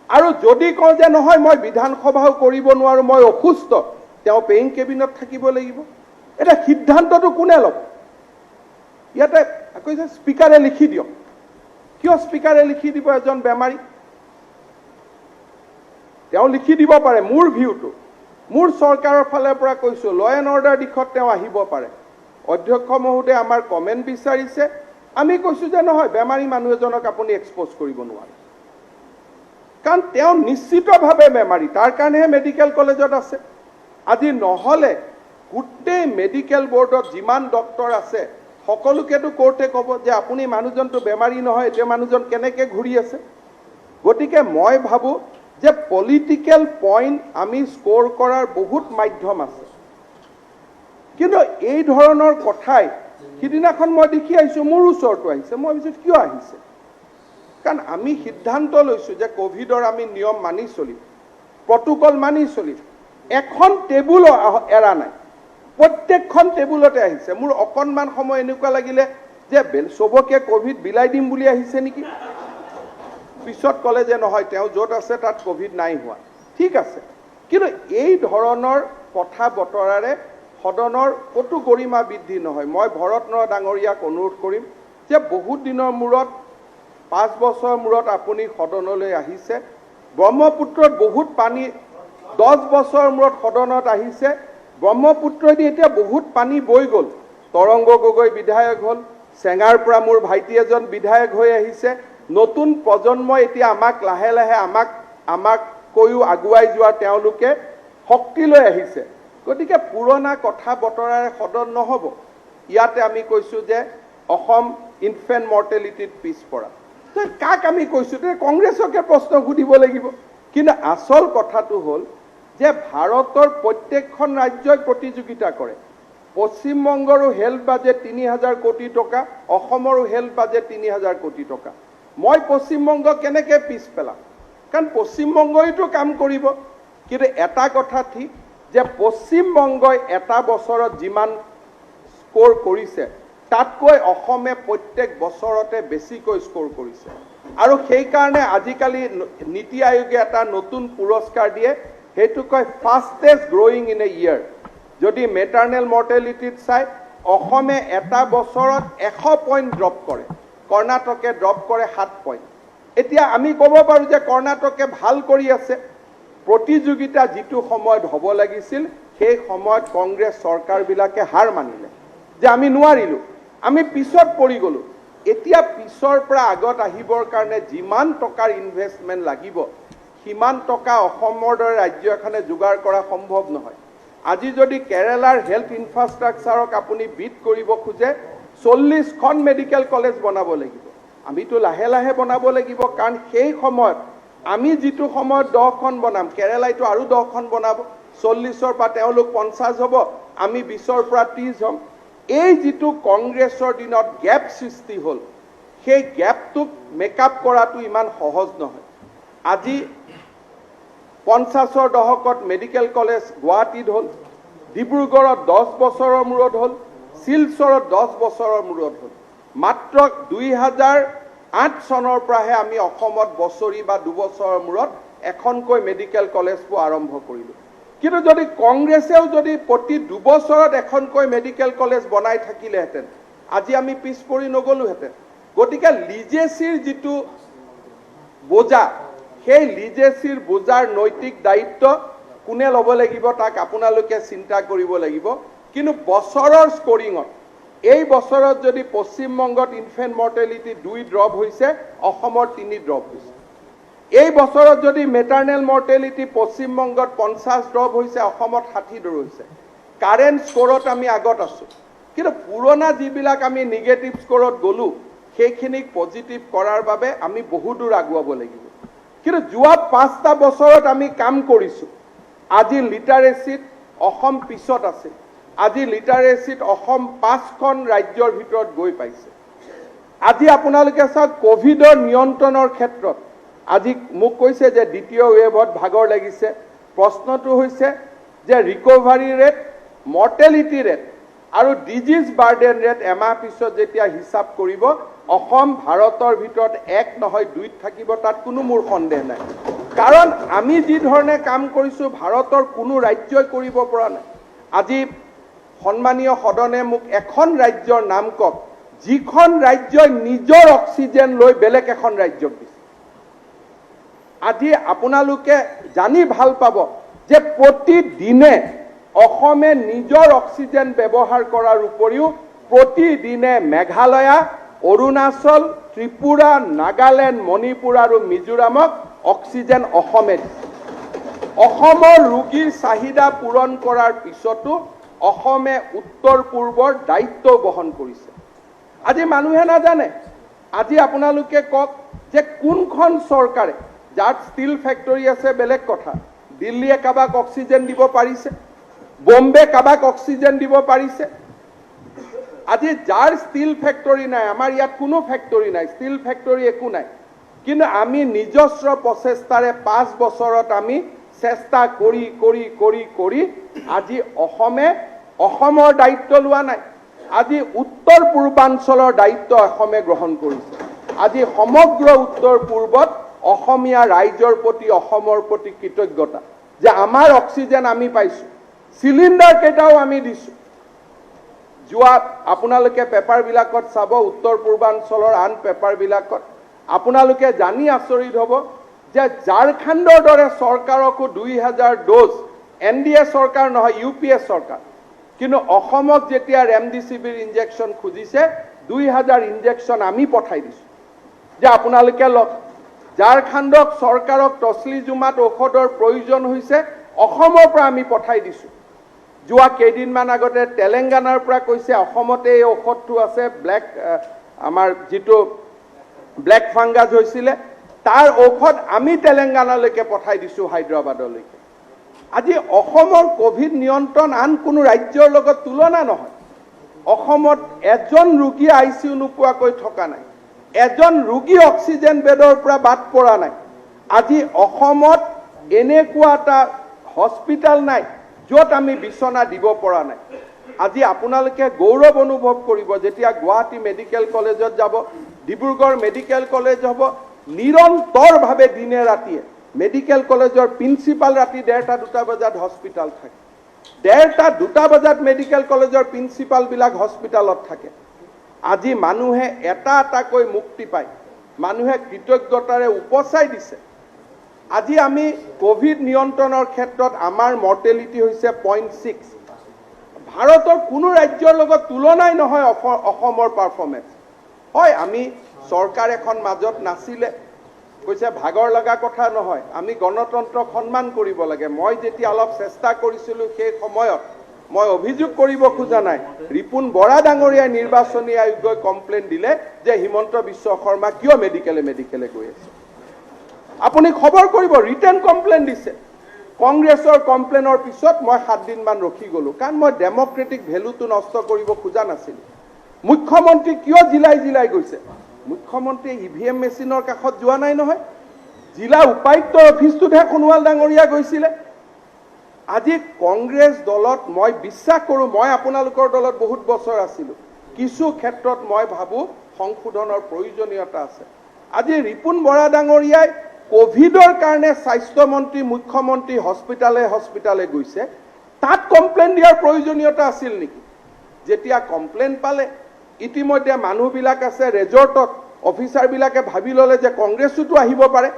আৰু যদি কওঁ যে নহয় মই বিধানসভাও কৰিব নোৱাৰো, মই অসুস্থ, তেওঁ পেইং কেবিনত থাকিব লাগিব। এটা সিদ্ধান্তটো কোনে ল'ব? ইয়াতে কৈছে স্পীকাৰে লিখি দিয়ক। কিয় স্পীকাৰে লিখি দিব এজন বেমাৰী? তেওঁ লিখি দিব পাৰে। মোৰ ভিউটো, মোৰ চৰকাৰৰ ফালৰ পৰা কৈছোঁ, ল এণ্ড অৰ্ডাৰ দিশত তেওঁ আহিব পাৰে। অধ্যক্ষ মহোদয়ে আমাৰ কমেণ্ট বিচাৰিছে, আমি কৈছোঁ যে নহয়, বেমাৰী মানুহ এজনক আপুনি এক্সপ'জ কৰিব নোৱাৰে, কাৰণ তেওঁ নিশ্চিতভাৱে বেমাৰী, তাৰ কাৰণেহে মেডিকেল কলেজত আছে। আজি নহ'লে গোটেই মেডিকেল বৰ্ডত যিমান ডক্টৰ আছে সকলোকেতো কোৰ্টে ক'ব যে আপুনি মানুহজনটো বেমাৰী নহয়, এতিয়া মানুহজন কেনেকৈ ঘূৰি আছে। গতিকে মই ভাবোঁ যে পলিটিকেল পইণ্ট আমি স্ক'ৰ কৰাৰ বহুত মাধ্যম আছে, কিন্তু এই ধৰণৰ কথাই সিদিনাখন মই দেখি আহিছোঁ, মোৰ ওচৰতো আহিছে। মই ভাবিছোঁ কিয় আহিছে? কাৰণ আমি সিদ্ধান্ত লৈছোঁ যে কোভিডৰ আমি নিয়ম মানি চলিম, প্ৰটোকল মানি চলিম। এখন টেবুলো এৰা নাই, প্ৰত্যেকখন টেবুলতে আহিছে। মোৰ অকণমান সময় এনেকুৱা লাগিলে যে চবকে কোভিড বিলাই দিম বুলি আহিছে নেকি। পিছত ক'লে যে নহয়, তেওঁ য'ত আছে তাত কোভিড নাই হোৱা। ঠিক আছে, কিন্তু এই ধৰণৰ কথা বতৰাৰে সদনৰ ক'তো গৰিমা বৃদ্ধি নহয়। মই ভৰত নৰ ডাঙৰীয়াক অনুৰোধ কৰিম যে বহুত দিনৰ মূৰত, 5 বছৰৰ মূৰত আপুনি সদনলৈ আহিছে। ব্ৰহ্মপুত্ৰত বহুত পানী, 10 বছৰৰ মূৰত সদনত আহিছে। ব্ৰহ্মপুত্ৰদি এতিয়া বহুত পানী বৈ গ'ল। তৰংগ গগৈ বিধায়ক হ'ল, চেঙাৰ পৰা মোৰ ভাইটি এজন বিধায়ক হৈ আহিছে। নতুন প্ৰজন্মই এতিয়া আমাক লাহে লাহে আমাক কৈও আগুৱাই যোৱা তেওঁলোকে শক্তি লৈ আহিছে। গতিকে পুৰণা কথা বতৰাৰে সদন নহ'ব। ইয়াতে আমি কৈছোঁ যে অসম ইনফেণ্ট মৰ্টেলিটিত পিছপৰা। কাক আমি কৈছোঁ? কংগ্ৰেছকে প্ৰশ্ন সুধিব লাগিব। কিন্তু আচল কথাটো হ'ল যে ভাৰতৰ প্ৰত্যেকখন ৰাজ্যই প্ৰতিযোগিতা কৰে। পশ্চিমবংগৰো হেল্থ বাজেট 3000 কোটি টকা, অসমৰো হেল্থ বাজেট 3000 কোটি টকা। মই পশ্চিমবংগ কেনেকৈ পিছ পেলাম? কাৰণ পশ্চিমবংগইতো কাম কৰিব। কিন্তু এটা কথা ঠিক যে পশ্চিমবংগই এটা বছৰত যিমান স্ক'ৰ কৰিছে তাতকৈ অসমে প্ৰত্যেক বছৰতে বেছিকৈ স্ক'ৰ কৰিছে। আৰু সেইকাৰণে আজিকালি নীতি আয়োগে এটা নতুন পুৰস্কাৰ দিয়ে, সেইটো কয় fastest growing in a year. যদি মেটাৰ্নেল মৰ্টেলিটিত চাই, অসমে এটা বছৰত 100 পইণ্ট ড্ৰপ কৰে, কৰ্ণাটকে ড্ৰপ কৰে 7 পইণ্ট। এতিয়া আমি ক'ব পাৰোঁ যে কৰ্ণাটকে ভাল কৰি আছে। প্ৰতিযোগিতা যিটো সময়ত হ'ব লাগিছিল, সেই সময়ত কংগ্ৰেছ চৰকাৰবিলাকে হাৰ মানিলে যে আমি নোৱাৰিলোঁ, আমি পিছত পৰি গ'লোঁ। এতিয়া পিছৰ পৰা আগত আহিবৰ কাৰণে যিমান টকাৰ ইনভেষ্টমেণ্ট লাগিব, সিমান টকা অসমৰ দৰে ৰাজ্য এখনে যোগাৰ কৰা সম্ভৱ নহয়। আজি যদি কেৰালাৰ হেল্থ ইনফ্ৰাষ্ট্ৰাকচাৰক আপুনি বিট কৰিব খোজে 40খন মেডিকেল কলেজ বনাব লাগিব। আমিতো লাহে লাহে বনাব লাগিব, কাৰণ সেই সময়ত আমি যিটো সময়ত 10খন বনাম, কেৰালাইতো আৰু 10খন বনাব। 40ৰ পৰা তেওঁলোক 50 হ'ব, আমি 20ৰ পৰা 30 হ'ম। এই যিটো কংগ্ৰেছৰ দিনত গেপ সৃষ্টি হ'ল, সেই গেপটোক মেকআপ কৰাটো ইমান সহজ নহয়। আজি 50ৰ দশকত মেডিকেল কলেজ গুৱাহাটীত হ'ল, ডিব্ৰুগড়ত 10 বছৰৰ মূৰত হ'ল, শিলচৰত 10 বছৰৰ মূৰত হ'ল। মাত্ৰ 2008 চনৰ পৰাহে আমি অসমত বছৰি বা দুবছৰৰ মূৰত এখনকৈ মেডিকেল কলেজবোৰ আৰম্ভ কৰিলোঁ। কিন্তু যদি কংগ্ৰেছেও যদি প্ৰতি দুবছৰত এখনকৈ মেডিকেল কলেজ বনাই থাকিলেহেঁতেন, আজি আমি পিছ পৰি নগলোহেঁতেন। গতিকে লিজেচিৰ যিটো বোজা, সেই লিজেচিৰ বোজাৰ নৈতিক দায়িত্ব কোনে ল'ব লাগিব তাক আপোনালোকে চিন্তা কৰিব লাগিব। কিন্তু বছৰৰ স্কোৰিঙত এই বছৰত যদি পশ্চিমবংগত ইনফেণ্ট মৰ্টেলিটি 2 ড্ৰপ হৈছে, অসমৰ 3 ড্ৰপ হৈছে। এই বছৰত যদি মেটাৰনেল মৰ্টেলিটি পশ্চিমবংগত 50 ড্ৰপ হৈছে, অসমত 60 ড্ৰপ হৈছে। কাৰেণ্ট স্কোৰত আমি আগত আছোঁ, কিন্তু পুৰণা যিবিলাক আমি নিগেটিভ স্কোৰত গ'লোঁ, সেইখিনিক পজিটিভ কৰাৰ বাবে আমি বহু দূৰ আগুৱাব লাগিব। কিন্তু যোৱা 5টা বছৰত আমি কাম কৰিছোঁ। আজি লিটাৰেচিত অসম পিছত আছে। আজি লিটাৰেচিত অসম 5খন ৰাজ্যৰ ভিতৰত গৈ পাইছে। আজি আপোনালোকে চাওক, কোভিডৰ নিয়ন্ত্ৰণৰ ক্ষেত্ৰত আজি মোক কৈছে যে দ্বিতীয় ৱেভত ভাগৰ লাগিছে। প্ৰশ্নটো হৈছে যে ৰিকভাৰী ৰেট, মৰ্টেলিটি ৰেট আৰু ডিজিজ বাৰ্ডেন ৰেট এমাহ পিছত যেতিয়া হিচাপ কৰিব, অসম ভাৰতৰ ভিতৰত 1 নহয় 2ত থাকিব, তাত কোনো মোৰ সন্দেহ নাই। কাৰণ আমি যি ধৰণে কাম কৰিছোঁ, ভাৰতৰ কোনো ৰাজ্যই কৰিব পৰা নাই। আজি সন্মানীয় সদনে মোক এখন ৰাজ্যৰ নাম কওক, যিখন ৰাজ্যই নিজৰ অক্সিজেন লৈ বেলেগ এখন ৰাজ্যক দিছে। আজি আপোনালোকে জানি ভাল পাব যে প্ৰতিদিনে অসমে নিজৰ অক্সিজেন ব্যৱহাৰ কৰাৰ উপৰিও প্ৰতিদিনে মেঘালয়া, অৰুণাচল, ত্ৰিপুৰা, নাগালেণ্ড, মণিপুৰ আৰু মিজোৰামক অক্সিজেন অসমে দিছে। অসমৰ ৰোগীৰ চাহিদা পূৰণ কৰাৰ পিছতো অসমে উত্তৰ পূৰ্বৰ দায়িত্ব বহন কৰিছে। আজি মানুহে নাজানে। আজি আপোনালোকে কওক যে কোনখন চৰকাৰে, যাৰ ষ্টীল ফেক্টৰী আছে বেলেগ কথা, দিল্লীয়ে কাবাক অক্সিজেন দিব পাৰিছে, বম্বে কাবাক অক্সিজেন দিব পাৰিছে। আজি যাৰ ষ্টীল ফেক্টৰী নাই, আমাৰ ইয়াত কোনো ফেক্টৰী নাই, ষ্টীল ফেক্টৰী একো নাই, কিন্তু আমি নিজস্ব প্ৰচেষ্টাৰে 5 বছৰত আমি চেষ্টা কৰি কৰি কৰি কৰি আজি অসমৰ দায়িত্ব লোৱা নাই। আজি উত্তৰ পূৰ্বাঞ্চলৰ দায়িত্ব অসমে গ্ৰহণ কৰিছে। আজি সমগ্ৰ উত্তৰ পূৰ্বত অসমীয়া ৰাইজৰ প্ৰতি, অসমৰ প্ৰতি কৃতজ্ঞতা যে আমাৰ অক্সিজেন আমি পাইছোঁ, চিলিণ্ডাৰ কেইটাও আমি দিছোঁ। যোৱা আপোনালোকে পেপাৰবিলাকত চাব, উত্তৰ পূৰ্বাঞ্চলৰ আন পেপাৰবিলাকত আপোনালোকে জানি আচৰিত হ'ব যে ঝাৰখণ্ডৰ দৰে চৰকাৰকো 2000 ড'জ, NDA চৰকাৰ নহয়, UPA চৰকাৰ, কিন্তু অসমক যেতিয়া ৰেমডিচিভিৰ ইনজেকশ্যন খুজিছে 2000 ইনজেকশ্যন আমি পঠাই দিছোঁ যে আপোনালোকে লওক। ঝাৰখণ্ডক চৰকাৰক টছলিজুমাত ঔষধৰ প্ৰয়োজন হৈছে, অসমৰ পৰা আমি পঠাই দিছোঁ। যোৱা কেইদিনমান আগতে তেলেংগানাৰ পৰা কৈছে অসমতে এই ঔষধটো আছে, আমাৰ যিটো ব্লেক ফাংগাছ হৈছিলে, তাৰ ঔষধ আমি তেলেংগানালৈকে পঠাই দিছোঁ, হায়দৰাবাদলৈকে। আজি অসমৰ কোভিড নিয়ন্ত্ৰণ আন কোনো ৰাজ্যৰ লগত তুলনা নহয়। অসমত এজন ৰোগী ICU নোপোৱাকৈ থকা নাই, এজন ৰোগী অক্সিজেন বেডৰ পৰা বাদ পৰা নাই। আজি অসমত এনেকুৱা এটা হস্পিটেল নাই য'ত আমি বিচনা দিব পৰা নাই। আজি আপোনালোকে গৌৰৱ অনুভৱ কৰিব যেতিয়া গুৱাহাটী মেডিকেল কলেজত যাব, ডিব্ৰুগড় মেডিকেল কলেজ হ'ব, নিৰন্তৰভাৱে দিনে ৰাতিয়ে মেডিকেল কলেজৰ প্ৰিন্সিপাল ৰাতি 1:30-2টা বজাত হস্পিটেল থাকে, 1:30-2টা বজাত মেডিকেল কলেজৰ প্ৰিন্সিপালবিলাক হস্পিটেলত থাকে। আজি মানুহে এটা এটাকৈ মুক্তি পায়, মানুহে কৃতজ্ঞতাৰে উপচাই দিছে। আজি আমি কোভিড নিয়ন্ত্ৰণৰ ক্ষেত্ৰত আমাৰ মৰ্টেলিটি হৈছে 0.6। ভাৰতৰ কোনো ৰাজ্যৰ লগত তুলনাই নহয় অসমৰ পাৰফৰ্মেন্স। হয়, আমি চৰকাৰ এখন মাজত নাছিলে, কৈছে ভাগৰ লগা কথা নহয়, আমি গণতন্ত্ৰক সন্মান কৰিব লাগে। মই যেতিয়া অলপ চেষ্টা কৰিছিলোঁ সেই সময়ত মই অভিযোগ কৰিব খোজা নাই, ৰিপুণ বৰা ডাঙৰীয়াই নিৰ্বাচনী আয়োগই কমপ্লেইন দিলে যে হিমন্ত বিশ্ব শৰ্মা কিয় মেডিকেলে গৈ আছে। আপুনি খবৰ কৰিব, ৰিটেন কমপ্লেইন দিছে। কংগ্ৰেছৰ কমপ্লেইনৰ পিছত মই 7 দিনমান ৰখি গ'লোঁ, কাৰণ মই ডেমক্ৰেটিক ভেলুটো নষ্ট কৰিব খোজা নাছিলোঁ। মুখ্যমন্ত্ৰী কিয় জিলাই গৈছে? মুখ্যমন্ত্ৰীয়ে EVM মেচিনৰ কাষত যোৱা নাই নহয়, জিলা উপায়ুক্তৰ অফিচটোতহে সোণোৱাল ডাঙৰীয়া গৈছিলে। আজি কংগ্ৰেছ দলত মই বিশ্বাস কৰোঁ, মই আপোনালোকৰ দলত বহুত বছৰ আছিলোঁ, কিছু ক্ষেত্ৰত মই ভাবোঁ সংশোধনৰ প্ৰয়োজনীয়তা আছে। আজি ৰিপুণ বৰা ডাঙৰীয়াই কোভিডৰ কাৰণে স্বাস্থ্যমন্ত্ৰী মুখ্যমন্ত্ৰী হস্পিটালে গৈছে, তাত কমপ্লেইন দিয়াৰ প্ৰয়োজনীয়তা আছিল নেকি? যেতিয়া কমপ্লেইন পালে, ইতিমধ্যে মানুহবিলাক আছে ৰেজৰ্টত, অফিচাৰবিলাকে ভাবি ল'লে যে কংগ্ৰেছোতো আহিব পাৰে,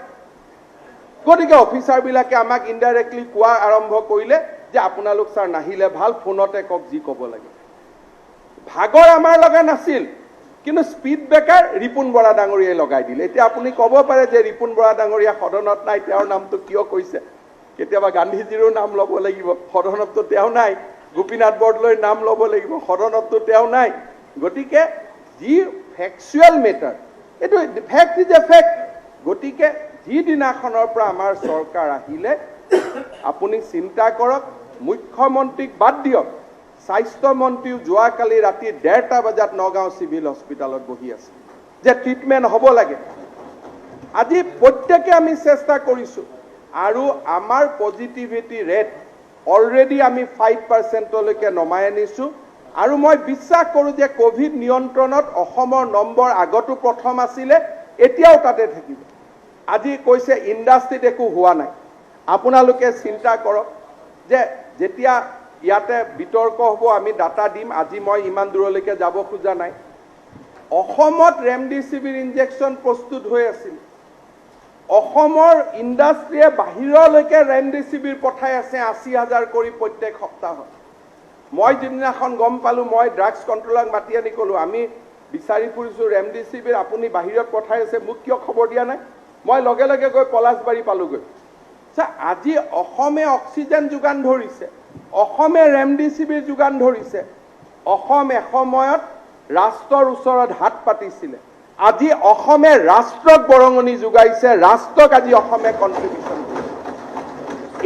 গতিকে অফিচাৰবিলাকে আমাক ইনডাইৰেক্টলি কোৱা আৰম্ভ কৰিলে যে আপোনালোক ছাৰ নাহিলে ভাল, ফোনতে কওক যি ক'ব লাগে। ভাগৰ আমাৰ লগা নাছিল, কিন্তু স্পীড ব্ৰেকাৰ ৰিপুণ বৰা ডাঙৰীয়াই লগাই দিলে। এতিয়া আপুনি ক'ব পাৰে যে ৰিপুণ বৰা ডাঙৰীয়া সদনত নাই, তেওঁৰ নামটো কিয় কৈছে? কেতিয়াবা গান্ধীজীৰো নাম ল'ব লাগিব, সদনততো তেওঁ নাই। গোপীনাথ বৰদলৈৰ নাম ল'ব লাগিব, সদনততো তেওঁ নাই। গতিকে যি ফেকচুৱেল মেটাৰ, এইটো ফেক্ট ইজ এ ফেক্ট। গতিকে যিদিনাখনৰ পৰা আমাৰ চৰকাৰ আহিলে, আপুনি চিন্তা কৰক, মুখ্যমন্ত্ৰীক বাদ দিয়ক, স্বাস্থ্যমন্ত্ৰীও যোৱাকালি ৰাতি 1:30 বজাত নগাঁও চিভিল হস্পিটালত বহি আছে যে ট্ৰিটমেণ্ট হ'ব লাগে। আজি প্ৰত্যেকে আমি চেষ্টা কৰিছোঁ, আৰু আমাৰ পজিটিভিটি ৰেট অলৰেডি আমি 5%লৈকে নমাই আনিছোঁ। আৰু মই বিশ্বাস কৰোঁ যে কোভিড নিয়ন্ত্ৰণত অসমৰ নম্বৰ আগতো প্ৰথম আছিলে, এতিয়াও তাতে থাকিব। আজি কৈছে ইণ্ডাষ্ট্ৰীত একো হোৱা নাই। আপোনালোকে চিন্তা কৰক যে যেতিয়া ইয়াতে বিতৰ্ক হ'ব, আমি ডাটা দিম। আজি মই ইমান দূৰলৈকে যাব খোজা নাই। অসমত ৰেমডিচিভিৰ ইনজেকশ্যন প্ৰস্তুত হৈ আছিল। অসমৰ ইণ্ডাষ্ট্ৰীয়ে বাহিৰলৈকে ৰেমডিচিভিৰ পঠাই আছে 80,000 কৰি প্ৰত্যেক সপ্তাহত। মই যিদিনাখন গম পালোঁ, মই ড্ৰাগছ কণ্ট্ৰলাৰক মাতি আনি ক'লোঁ, আমি বিচাৰি ফুৰিছোঁ ৰেমডিচিভিৰ, আপুনি বাহিৰত পঠাই আছে, মোক কিয় খবৰ দিয়া নাই? মই লগে লগে গৈ পলাশবাৰী পালোগৈ। আজি অসমে অক্সিজেন যোগান ধৰিছে, অসমে ৰেমডিচিভিৰ যোগান ধৰিছে। অসম এসময়ত ৰাষ্ট্ৰৰ ওচৰত হাত পাতিছিলে, আজি অসমে ৰাষ্ট্ৰক বৰঙণি যোগাইছে, ৰাষ্ট্ৰক আজি অসমে কণ্ট্ৰিবিউশ্যন কৰিছে।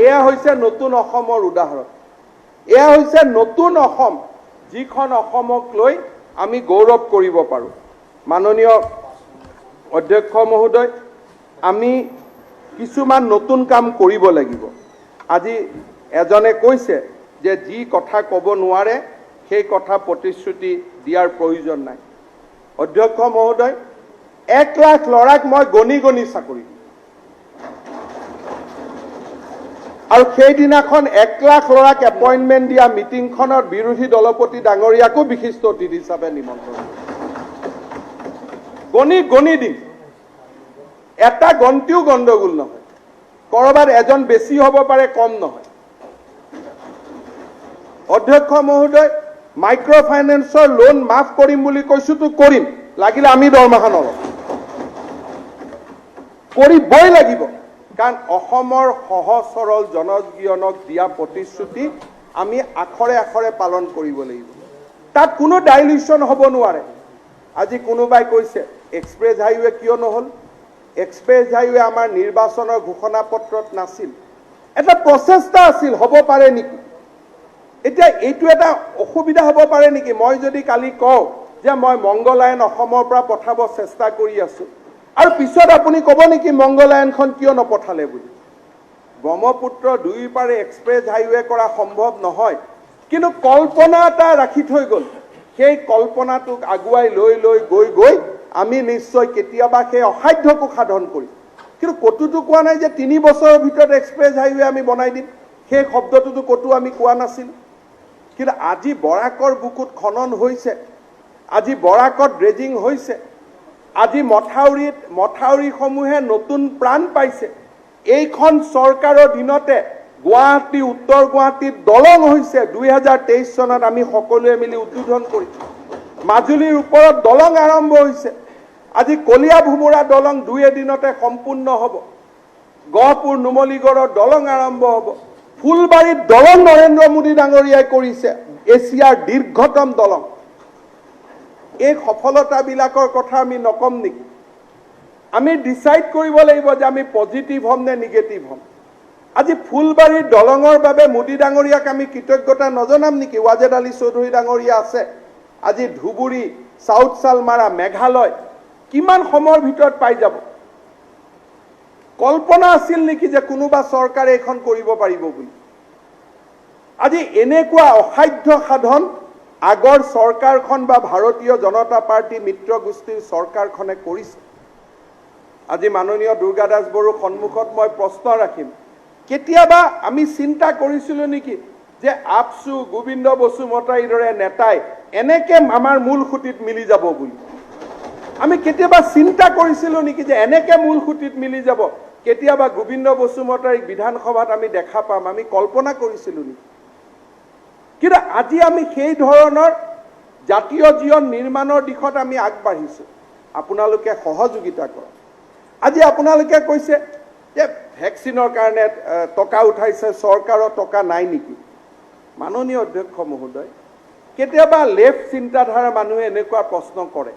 এয়া হৈছে নতুন অসমৰ উদাহৰণ। এয়া হৈছে নতুন অসম, যিখন অসমক লৈ আমি গৌৰৱ কৰিব পাৰোঁ। মাননীয় অধ্যক্ষ মহোদয়, আমি কিছুমান নতুন কাম কৰিব লাগিব। আজি এজনে কৈছে যে যি কথা ক'ব নোৱাৰে সেই কথা প্ৰতিশ্ৰুতি দিয়াৰ প্ৰয়োজন নাই। অধ্যক্ষ মহোদয়, 1 লাখ ল'ৰাক মই গণি চাকৰি দিম, আৰু সেইদিনাখন 1 লাখ ল'ৰাক এপইণ্টমেণ্ট দিয়া মিটিংখনত বিৰোধী দলপতি ডাঙৰীয়াকো বিশিষ্ট অতিথি হিচাপে নিমন্ত্ৰণ গণি দিম। এটা গন্তিও গণ্ডগোল নহয়, ক'ৰবাত এজন বেছি হ'ব পাৰে, কম নহয়। অধ্যক্ষ মহোদয়, মাইক্ৰ' ফাইনেন্সৰ লোন মাফ কৰিম বুলি কৈছোতো কৰিম, লাগিলে আমি দৰমহা নলওঁ, কৰিবই লাগিব। কাৰণ অসমৰ সহজ সৰল জনজীৱনক দিয়া প্ৰতিশ্ৰুতি আমি আখৰে আখৰে পালন কৰিব লাগিব। তাত কোনো ডাইলিউশ্যন হ'ব নোৱাৰে। আজি কোনোবাই কৈছে এক্সপ্ৰেছ হাইৱে কিয় নহ'ল? এক্সপ্ৰেছ হাইৱে আমাৰ নিৰ্বাচনৰ ঘোষণা পত্ৰত নাছিল, এটা প্ৰচেষ্টা আছিল, হ'ব পাৰে নেকি? এতিয়া এইটো এটা অসুবিধা হ'ব পাৰে নেকি? মই যদি কালি কওঁ যে মই মংগলায়ন অসমৰ পৰা পঠাব চেষ্টা কৰি আছোঁ, আৰু পিছত আপুনি ক'ব নেকি মংগলায়নখন কিয় নপঠালে বুলি? ব্ৰহ্মপুত্ৰ দুয়োপাৰে এক্সপ্ৰেছ হাইৱে কৰা সম্ভৱ নহয়, কিন্তু কল্পনা এটা ৰাখি থৈ গ'ল। সেই কল্পনাটোক আগুৱাই গৈ আমি নিশ্চয় কেতিয়াবা সেই অসাধ্যকো সাধন কৰিম। কিন্তু ক'তোতো কোৱা নাই যে 3 বছৰৰ ভিতৰত এক্সপ্ৰেছ হাইৱে আমি বনাই দিম, সেই শব্দটোতো ক'তো আমি কোৱা নাছিলোঁ। কিন্তু আজি বৰাকৰ বুকুত খনন হৈছে, আজি বৰাকত ড্ৰেজিং হৈছে, আজি মথাউৰিসমূহে নতুন প্ৰাণ পাইছে। এইখন চৰকাৰৰ দিনতে গুৱাহাটী, উত্তৰ গুৱাহাটীত দলং হৈছে। 2023 চনত আমি সকলোৱে মিলি উদ্বোধন কৰিছোঁ। মাজুলীৰ ওপৰত দলং আৰম্ভ হৈছে। আজি কলিয়া ভোমোৰা দলং 2 এদিনতে সম্পূৰ্ণ হ'ব। গহপুৰ নুমলীগড়ৰ দলং আৰম্ভ হ'ব। ফুলবাৰীত দলং নৰেন্দ্ৰ মোদী ডাঙৰীয়াই কৰিছে, এছিয়াৰ দীৰ্ঘতম দলং। এই সফলতাবিলাকৰ কথা আমি নকম নেকি? আমি ডিসাইড কৰিব লাগিব যে আমি পজিটিভ হ'ম নে নিগেটিভ হ'ম। আজি ফুলবাৰীৰ দলঙৰ বাবে মোদী ডাঙৰীয়াক আমি কৃতজ্ঞতা নজনাম নেকি? ৱাজেদ আলী চৌধুৰী ডাঙৰীয়া আছে। আজি ধুবুৰী, সাউথ সালমাৰা, মেঘালয় কিমান সময়ৰ ভিতৰত পাই যাব? কল্পনা আছিল নেকি যে কোনোবা চৰকাৰে এখন কৰিব পাৰিব বুলি? আজি এনেকুৱা অসাধ্য সাধন আগৰ চৰকাৰখন বা ভাৰতীয় জনতা পাৰ্টি মিত্ৰ গোষ্ঠীৰ চৰকাৰখনে কৰিছে। আজি মাননীয় দুৰ্গা দাস বড়োৰ সন্মুখত মই প্ৰশ্ন ৰাখিম, কেতিয়াবা আমি চিন্তা কৰিছিলো নেকি যে আপসু, গোবিন্দ বসুমতাৰীৰ দৰে নেতাই এনেকে আমাৰ মূল খুঁটিত মিলি যাব বুলি? আমি কেতিয়াবা চিন্তা কৰিছিলো নেকি যে এনেকে মূল খুঁটিত মিলি যাব? কেতিয়াবা গোবিন্দ বসুমতাৰীক বিধানসভাত আমি দেখা পাম, আমি কল্পনা কৰিছিলো নেকি? কিন্তু আজি আমি সেই ধৰণৰ জাতীয় জীৱন নিৰ্মাণৰ দিশত আমি আগবাঢ়িছো। আপোনালোকে সহযোগিতা কৰক। আজি আপোনালোকে কৈছে যে ভেকচিনৰ কাৰণে টকা উঠাইছে, চৰকাৰৰ টকা নাই নেকি? মাননীয় অধ্যক্ষ মহোদয়, কেতিয়াবা লেফ্ট চিন্তাধাৰা মানুহে এনেকুৱা প্ৰশ্ন কৰে,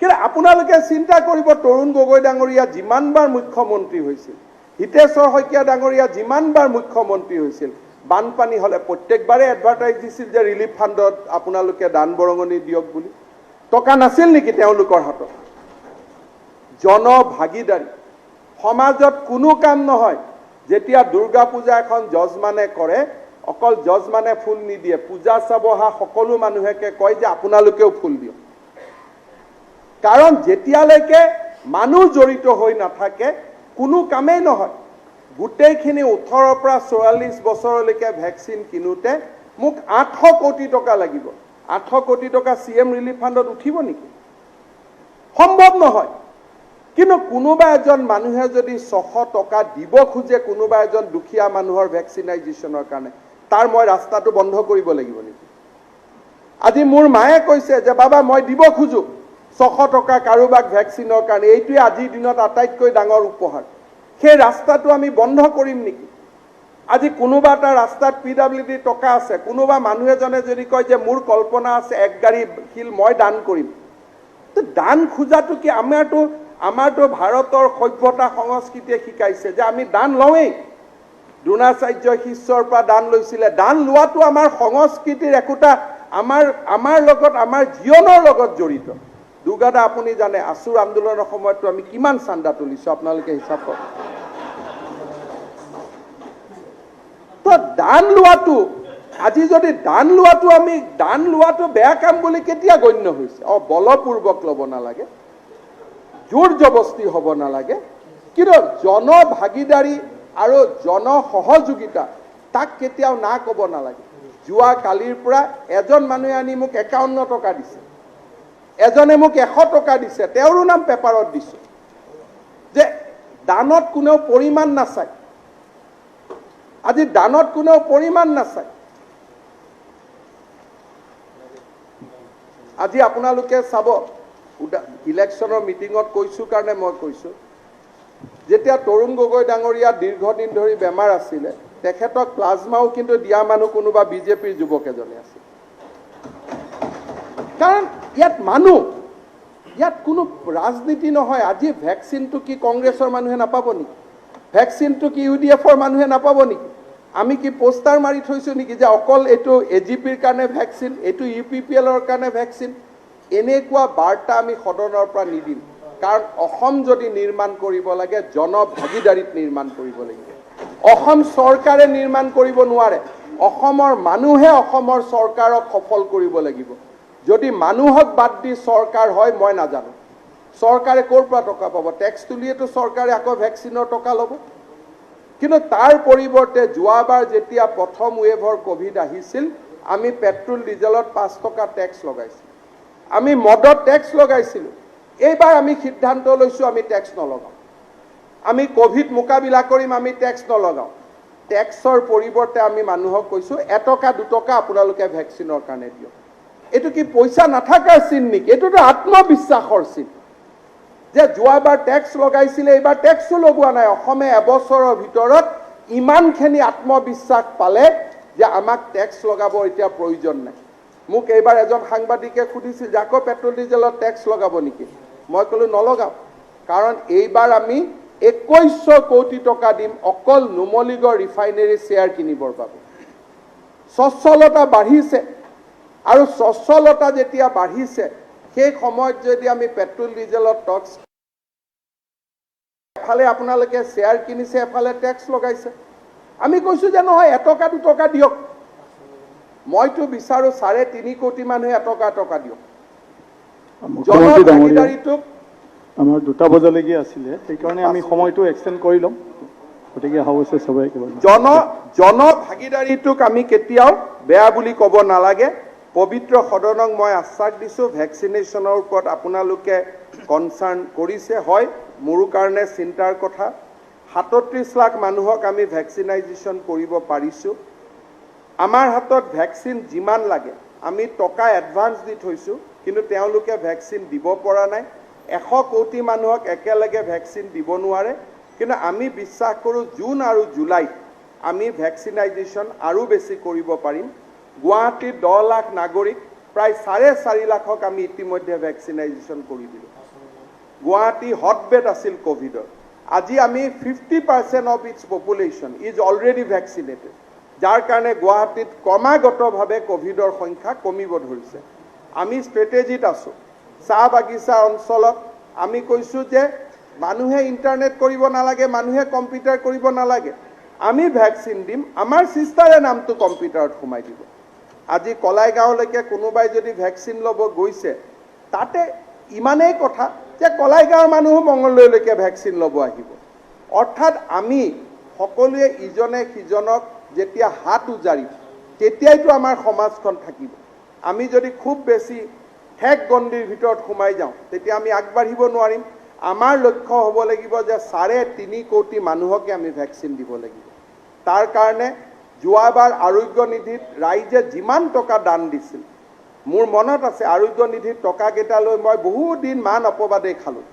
কিন্তু আপোনালোকে চিন্তা কৰিব, তৰুণ গগৈ ডাঙৰীয়া যিমানবাৰ মুখ্যমন্ত্ৰী হৈছিল, হিতেশ্বৰ শইকীয়া ডাঙৰীয়া যিমানবাৰ মুখ্যমন্ত্ৰী হৈছিল, বানপানী হলে প্ৰত্যেকবাৰে এডভাৰটাইজ দিছিল যে ৰিলিফ ফাণ্ডত আপোনালোকে দান বৰঙণি দিয়ক বুলি। টকা নাছিল নেকি তেওঁলোকৰ হাতত? জনভাগিদাৰী। সমাজত কোনো কাম নহয়, যেতিয়া দুৰ্গা পূজা এখন যজমানে কৰে, অকল যজমানে ফুল নিদিয়ে, পূজা চাব অহা সকলো মানুহেকে কয় যে আপোনালোকেও ফুল দিয়ক। কাৰণ যেতিয়ালৈকে মানুহ জড়িত হৈ নাথাকে কোনো কামেই নহয়। গোটেইখিনি 18 পৰা 44 বছৰলৈকে ভেকচিন কিনোতে মোক 800 কোটি টকা লাগিব। 800 কোটি টকা CM ৰিলিফ ফাণ্ডত উঠিব নেকি? সম্ভৱ নহয়। কিন্তু কোনোবা এজন মানুহে যদি 600 টকা দিব খোজে কোনোবা এজন দুখীয়া মানুহৰ ভেকচিনাইজেশ্যনৰ কাৰণে, তাৰ মই ৰাস্তাটো বন্ধ কৰিব লাগিব নেকি? আজি মোৰ মায়ে কৈছে যে বাবা মই দিব খোজো 600 টকা কাৰোবাক ভেকচিনৰ কাৰণে, এইটোৱে আজিৰ দিনত আটাইতকৈ ডাঙৰ উপহাৰ। সেই ৰাস্তাটো আমি বন্ধ কৰিম নেকি? আজি কোনোবা এটা ৰাস্তাত PWD টকা আছে, কোনোবা মানুহ এজনে যদি কয় যে মোৰ কল্পনা আছে 1 গাড়ী শিল মই দান কৰিম, তো দান খোজাটো কি? আমাৰতো ভাৰতৰ সভ্যতা সংস্কৃতিয়ে শিকাইছে যে আমি দান লওঁৱেই। দ্ৰোণাচাৰ্যই শিষ্যৰ পৰা দান লৈছিলে। দান লোৱাটো আমাৰ সংস্কৃতিৰ একোটা আমাৰ লগত, আমাৰ জীৱনৰ লগত জড়িত। দুৰ্গাদা আপুনি জানে আসুৰ আন্দোলনৰ সময়তো আমি কিমান চান্দা তুলিছো, আপোনালোকে হিচাপ কৰক। তো দান লোৱাটো, আজি যদি দান লোৱাটো বেয়া কাম বুলি কেতিয়া গণ্য হৈছে? বলপূৰ্বক ল'ব নালাগে, জোৰ জবস্তি হ'ব নালাগে, কিন্তু জনভাগিদাৰী আৰু জনসহযোগিতা তাক কেতিয়াও না ক'ব নালাগে। যোৱা কালিৰ পৰা এজন মানুহে আনি মোক 51 টকা দিছে, এজনে মোক 100 টকা দিছে, তেওঁৰো নাম পেপাৰত দিছো। যে দানত কোনেও পৰিমাণ নাচায়। আজি দানত কোনেও পৰিমাণ নাচায়। আজি আপোনালোকে চাব, ইলেকশ্যনৰ মিটিঙত কৈছো কাৰণে মই কৈছো, যেতিয়া তৰুণ গগৈ ডাঙৰীয়া দীৰ্ঘদিন ধৰি বেমাৰ আছিলে, তেখেতক প্লাজমাও কিন্তু দিয়া মানুহ কোনোবা বিজেপিৰ যুৱক এজনে আছিল। কাৰণ ইয়াত কোনো ৰাজনীতি নহয়। আজি ভেকচিনটো কি কংগ্ৰেছৰ মানুহে নাপাব নেকি? ভেকচিনটো কি UDFৰ মানুহে নাপাব নেকি? আমি কি পোষ্টাৰ মাৰি থৈছো নেকি যে অকল এইটো AGPৰ কাৰণে ভেকচিন, এইটো UPPLৰ কাৰণে ভেকচিন? এনেকুৱা বাৰ্তা আমি সদনৰ পৰা নিদিম। কাৰণ অসম যদি নিৰ্মাণ কৰিব লাগে জনভাগিদাৰীত নিৰ্মাণ কৰিব লাগিব। অসম চৰকাৰে নিৰ্মাণ কৰিব নোৱাৰে, অসমৰ মানুহে অসমৰ চৰকাৰক সফল কৰিব লাগিব। যদি মানুহক বাদ দি চৰকাৰ হয় মই নাজানো, চৰকাৰে ক'ৰ পৰা টকা পাব? টেক্স তুলিয়েতো চৰকাৰে আকৌ ভেকচিনৰ টকা ল'ব। কিন্তু তাৰ পৰিৱৰ্তে যোৱাবাৰ যেতিয়া প্ৰথম ৱেভৰ কোভিড আহিছিল, আমি পেট্ৰল ডিজেলত 5 টকা টেক্স লগাইছিলোঁ, আমি মদত টেক্স লগাইছিলোঁ। এইবাৰ আমি সিদ্ধান্ত লৈছোঁ আমি টেক্স নলগাওঁ। আমি কোভিড মোকাবিলা কৰিম, আমি টেক্স নলগাওঁ। টেক্সৰ পৰিৱৰ্তে আমি মানুহক কৈছোঁ 1 টকা 2 টকা আপোনালোকে ভেকচিনৰ কাৰণে দিয়ক। এইটো কি পইচা নাথাকাৰ চিন নেকি? এইটোতো আত্মবিশ্বাসৰ চিন। যে যোৱাবাৰ টেক্স লগাইছিলে, এইবাৰ টেক্সো লগোৱা নাই। অসমে এবছৰৰ ভিতৰত ইমানখিনি আত্মবিশ্বাস পালে যে আমাক টেক্স লগাব এতিয়া প্ৰয়োজন নাই। মোক এইবাৰ এজন সাংবাদিকে সুধিছিল যে আকৌ পেট্ৰল ডিজেলত টেক্স লগাব নেকি? মই ক'লো নলগাওঁ, কাৰণ এইবাৰ আমি 2100 কোটি টকা দিম অকল নুমলীগড় ৰিফাইনেৰী শ্বেয়াৰ কিনিবৰ বাবে। স্বচ্ছলতা বাঢ়িছে, আৰু স্বচ্ছলতা যেতিয়া বাঢ়িছে সেই সময়ত যদি আমি পেট্ৰল ডিজেলত টক্স এফালে আপোনালোকে শ্বেয়াৰ কিনিছে, এফালে টেক্স লগাইছে। আমি কৈছোঁ যে নহয়, এটকা দুটকা দিয়ক। মইতো বিচাৰোঁ 3.5 কোটি মানুহে এটকা দিয়ক। জনভাগিদাৰীটোক আমাৰ 2টা বজালৈকে আছিলে, সেইকাৰণে আমি সময়টো এক্সটেণ্ড কৰি ল'ম। গতিকে অৱশ্যে সবাই জনভাগিদাৰীটোক আমি কেতিয়াও বেয়া বুলি ক'ব নালাগে। পবিত্ৰ সদনক মই আশ্বাস দিছোঁ, ভেকচিনেশ্যনৰ ওপৰত আপোনালোকে কনচাৰ্ণ কৰিছে, হয় মোৰো কাৰণে চিন্তাৰ কথা। 37 লাখ মানুহক আমি ভেকচিনাইজেশ্যন কৰিব পাৰিছোঁ। আমাৰ হাতত ভেকচিন যিমান লাগে আমি টকা এডভান্স দি থৈছোঁ, কিন্তু তেওঁলোকে ভেকচিন দিব পৰা নাই। 100 কোটি মানুহক একেলগে ভেকচিন দিব নোৱাৰে, কিন্তু আমি বিশ্বাস কৰোঁ জুন আৰু জুলাইত আমি ভেকচিনাইজেশ্যন আৰু বেছি কৰিব পাৰিম। গুৱাহাটীত 10 লাখ নাগৰিক, প্ৰায় 4.5 লাখক আমি ইতিমধ্যে ভেকচিনাইজেশ্যন কৰি দিলোঁ। গুৱাহাটী হটবেড আছিল কোভিডৰ। আজি আমি 50% of its population is already vaccinated, যাৰ কাৰণে গুৱাহাটীত ক্ৰমাগতভাৱে কোভিডৰ সংখ্যা কমিব ধৰিছে। আমি ষ্ট্ৰেটেজিত আছোঁ। চাহ বাগিচা অঞ্চলত আমি কৈছোঁ যে মানুহে ইণ্টাৰনেট কৰিব নালাগে, মানুহে কম্পিউটাৰ কৰিব নালাগে, আমি ভেকচিন দিম, আমাৰ চিষ্টাৰে নামটো কম্পিউটাৰত সোমাই দিব। আজি কলাইগাঁৱলৈকে কোনোবাই যদি ভেকচিন ল'ব গৈছে, তাতে ইমানেই কথা যে কলাইগাঁৱৰ মানুহো মঙলদৈলৈকে ভেকচিন ল'ব আহিব। অৰ্থাৎ আমি সকলোৱে ইজনে সিজনক যেতিয়া হাত উজাৰিম, তেতিয়াইতো আমাৰ সমাজখন থাকিব। আমি যদি খুব বেছি ঠেক গণ্ডিৰ ভিতৰত সোমাই যাওঁ, তেতিয়া আমি আগবাঢ়িব নোৱাৰিম। আমাৰ লক্ষ্য হ'ব লাগিব যে 3.5 কোটি মানুহকে আমি ভেকচিন দিব লাগিব। তাৰ কাৰণে যোৱাবাৰ আৰোগ্য নিধিত ৰাইজে যিমান টকা দান দিছিল, মোৰ মনত আছে আৰোগ্য নিধিত টকাকেইটালৈ মই বহুদিন মান অপবাদেই খালোঁ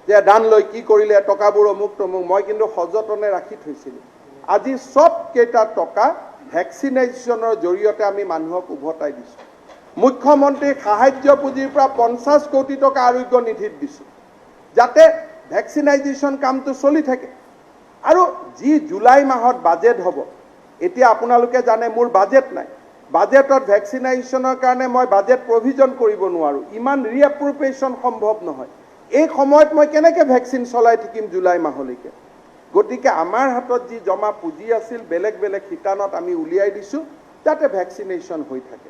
যে দান লৈ কি কৰিলে, টকাবোৰ অমুক তমুক। মই কিন্তু সযতনে ৰাখি থৈছিলোঁ। আজি চব কেইটা টকা ভেকচিনেশ্যনৰ জৰিয়তে আমি মানুহক উভতাই দিছোঁ। মুখ্যমন্ত্ৰীৰ সাহায্য পুঁজিৰ পৰা 50 কোটি টকা আৰোগ্য নিধিত দিছোঁ, যাতে ভেকচিনাইজেশ্যন কামটো চলি থাকে। আৰু যি জুলাই মাহত বাজেট হ'ব, এতিয়া আপোনালোকে জানে মোৰ বাজেট নাই। বাজেটত ভেকচিনেশ্যনৰ কাৰণে মই বাজেট প্ৰভিজন কৰিব নোৱাৰোঁ, ইমান ৰিএপ্ৰপ্ৰিয়েশ্যন সম্ভৱ নহয়। এই সময়ত মই কেনেকৈ ভেকচিন চলাই থাকিম জুলাই মাহলৈকে? গতিকে আমাৰ হাতত যি জমা পুঁজি আছিল, বেলেগ বেলেগ শিতানত আমি উলিয়াই দিছোঁ, যাতে ভেকচিনেশ্যন হৈ থাকে।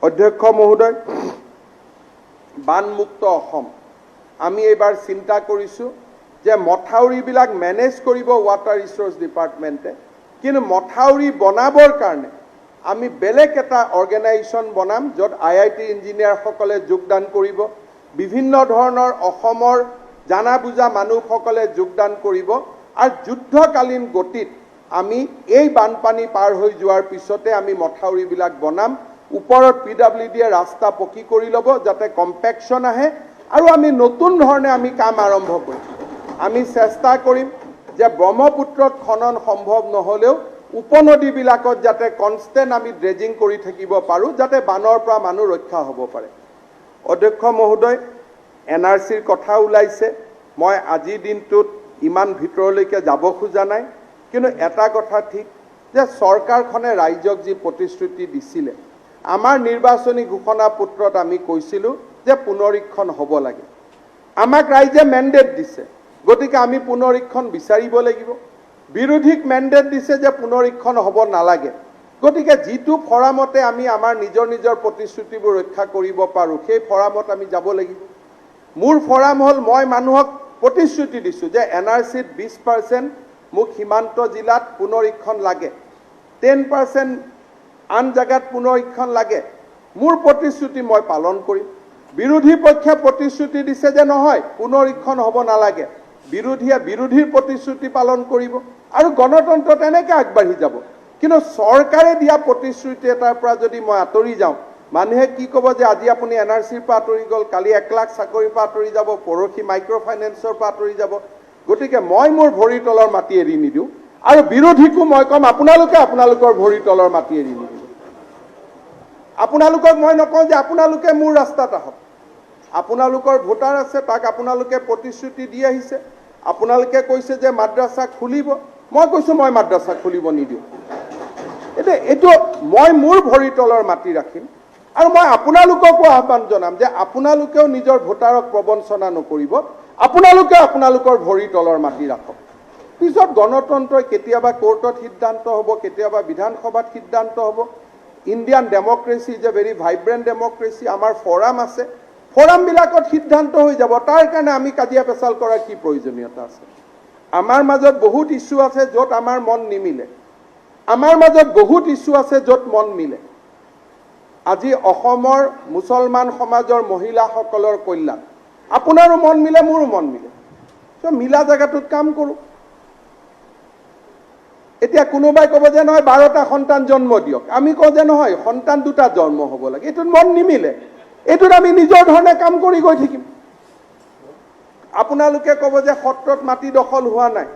অধ্যক্ষ মহোদয়, বানমুক্ত অসম আমি এইবাৰ চিন্তা কৰিছোঁ যে মথাউৰিবিলাক মেনেজ কৰিব ৱাটাৰ ৰিচোৰ্চ ডিপাৰ্টমেণ্টে, কিন্তু মথাউৰি বনাবৰ কাৰণে আমি বেলেগ এটা অৰ্গেনাইজেশ্যন বনাম, য'ত IIT ইঞ্জিনিয়াৰসকলে যোগদান কৰিব, বিভিন্ন ধৰণৰ অসমৰ জানা বুজা মানুহসকলে যোগদান কৰিব, আৰু যুদ্ধকালীন গতিত আমি এই বানপানী পাৰ হৈ যোৱাৰ পিছতে আমি মথাউৰিবিলাক বনাম। ওপৰত PWDয়ে ৰাস্তা পকী কৰি ল'ব, যাতে কম্পেকশ্যন আহে, আৰু আমি নতুন ধৰণে আমি কাম আৰম্ভ কৰিম। আমি চেষ্টা কৰিম যে ব্ৰহ্মপুত্ৰত খনন সম্ভৱ নহ'লেও উপনদীবিলাকত যাতে কনষ্টেণ্ট আমি ড্ৰেজিং কৰি থাকিব পাৰোঁ, যাতে বানৰ পৰা মানুহ ৰক্ষা হ'ব পাৰে। অধ্যক্ষ মহোদয়, NRCৰ কথা ওলাইছে। মই আজিৰ দিনটোত ইমান ভিতৰলৈকে যাব খোজা নাই, কিন্তু এটা কথা ঠিক যে চৰকাৰখনে ৰাইজক যি প্ৰতিশ্ৰুতি দিছিলে, আমাৰ নিৰ্বাচনী ঘোষণা পত্ৰত আমি কৈছিলোঁ যে পুনৰীক্ষণ হ'ব লাগে। আমাক ৰাইজে মেণ্ডেট দিছে, গতিকে আমি পুনৰীক্ষণ বিচাৰিব লাগিব। বিৰোধীক মেণ্ডেট দিছে যে পুনৰীক্ষণ হ'ব নালাগে, গতিকে যিটো ফৰামতে আমি আমাৰ নিজৰ নিজৰ প্ৰতিশ্ৰুতিবোৰ ৰক্ষা কৰিব পাৰোঁ, সেই ফৰামত আমি যাব লাগিব। মোৰ ফৰাম হ'ল, মই মানুহক প্ৰতিশ্ৰুতি দিছোঁ যে NRCত 20% মোক সীমান্ত জিলাত পুনৰীক্ষণ লাগে, 10% আন জায়গাত পুনৰীক্ষণ লাগে। মোৰ প্ৰতিশ্ৰুতি মই পালন কৰিম। বিৰোধী পক্ষে প্ৰতিশ্ৰুতি দিছে যে নহয় পুনৰীক্ষণ হ'ব নালাগে, বিৰোধীয়ে বিৰোধীৰ প্ৰতিশ্ৰুতি পালন কৰিব, আৰু গণতন্ত্ৰ তেনেকৈ আগবাঢ়ি যাব। কিন্তু চৰকাৰে দিয়া প্ৰতিশ্ৰুতি এটাৰ পৰা যদি মই আঁতৰি যাওঁ, মানুহে কি ক'ব যে আজি আপুনি NRCৰ পৰা আঁতৰি গ'ল, কালি 1 লাখ চাকৰিৰ পৰা আঁতৰি যাব, পৰহি মাইক্ৰ' ফাইনেন্সৰ পৰা আঁতৰি যাব। গতিকে মই মোৰ ভৰিৰ তলৰ মাটি এৰি নিদিওঁ আৰু বিৰোধীকো মই ক'ম আপোনালোকে আপোনালোকৰ ভৰিৰ তলৰ মাটি এৰি নিদিব। আপোনালোকক মই নকওঁ যে আপোনালোকে মোৰ ৰাস্তাত আহক। আপোনালোকৰ ভোটাৰ আছে, তাক আপোনালোকে প্ৰতিশ্ৰুতি দি আহিছে। আপোনালোকে কৈছে যে মাদ্ৰাছা খুলিব, মই কৈছোঁ মই মাদ্ৰাছা খুলিব নিদিওঁ। এইটো মই মোৰ ভৰিৰ তলৰ মাটি ৰাখিম আৰু মই আপোনালোককো আহ্বান জনাম যে আপোনালোকেও নিজৰ ভোটাৰক প্ৰবঞ্চনা নকৰিব, আপোনালোকে আপোনালোকৰ ভৰিৰ তলৰ মাটি ৰাখক। পিছত গণতন্ত্ৰই কেতিয়াবা কোৰ্টত সিদ্ধান্ত হ'ব, কেতিয়াবা বিধানসভাত সিদ্ধান্ত হ'ব। Indian democracy is a very vibrant democracy. আমাৰ ফৰাম আছে, ফৰামবিলাকত সিদ্ধান্ত হৈ যাব। তাৰ কাৰণে আমি কাজিয়া পেচাল কৰাৰ কি প্ৰয়োজনীয়তা আছে? আমাৰ মাজত বহুত ইছ্যু আছে য'ত আমাৰ মন নিমিলে, আমাৰ মাজত বহুত ইছ্যু আছে য'ত মন মিলে। আজি অসমৰ মুছলমান সমাজৰ মহিলাসকলৰ কল্যাণ, আপোনাৰো মন মিলে, মোৰো মন মিলে। মিলা জেগাটোত কাম কৰোঁ। এতিয়া কোনোবাই ক'ব যে নহয় 12টা সন্তান জন্ম দিয়ক, আমি কওঁ যে নহয় সন্তান 2টা জন্ম হ'ব লাগে। এইটোত মন নিমিলে, এইটোত আমি নিজৰ ধৰণে কাম কৰি গৈ থাকিম। আপোনালোকে ক'ব যে সত্ৰত মাটি দখল হোৱা নাই,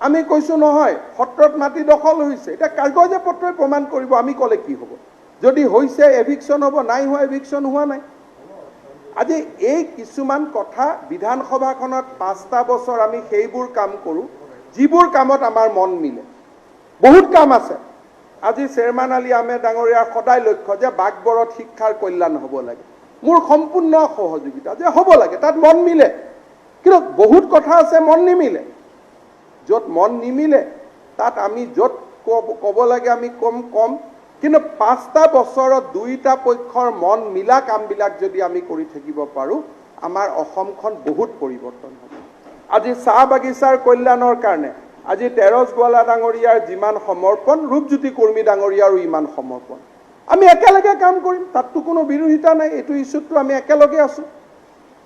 আমি কৈছোঁ নহয় সত্ৰত মাটি দখল হৈছে। এতিয়া কাগজে পত্ৰই প্ৰমাণ কৰিব, আমি ক'লে কি হ'ব? যদি হৈছে এভিকশ্যন হ'ব, নাই হোৱা এভিকশ্যন হোৱা নাই। আজি এই কিছুমান কথা বিধানসভাখনত 5টা বছৰ আমি সেইবোৰ কাম কৰোঁ যিবোৰ কামত আমাৰ মন মিলে। বহুত কাম আছে। আজি চেয়াৰমেন আলী আহমেদ ডাঙৰীয়াৰ সদায় লক্ষ্য যে বাগবৰত শিক্ষাৰ কল্যাণ হ'ব লাগে। মোৰ সম্পূৰ্ণ সহযোগিতা যে হ'ব লাগে, তাত মন মিলে। কিন্তু বহুত কথা আছে মন নিমিলে। য'ত মন নিমিলে তাত আমি য'ত ক'ব লাগে আমি কম। কিন্তু 5টা বছৰত 2টা পক্ষৰ মন মিলা কামবিলাক যদি আমি কৰি থাকিব পাৰোঁ, আমাৰ অসমখন বহুত পৰিৱৰ্তন হ'ব। আজি চাহ বাগিচাৰ কল্যাণৰ কাৰণে আজি তেৰছ গোৱালা ডাঙৰীয়াৰ যিমান সমৰ্পণ, ৰূপজ্যোতি কৰ্মী ডাঙৰীয়াৰো ইমান সমৰ্পণ। আমি একেলগে কাম কৰিম, তাততো কোনো বিৰোধিতা নাই। এইটো ইছ্যুতটো আমি একেলগে আছোঁ।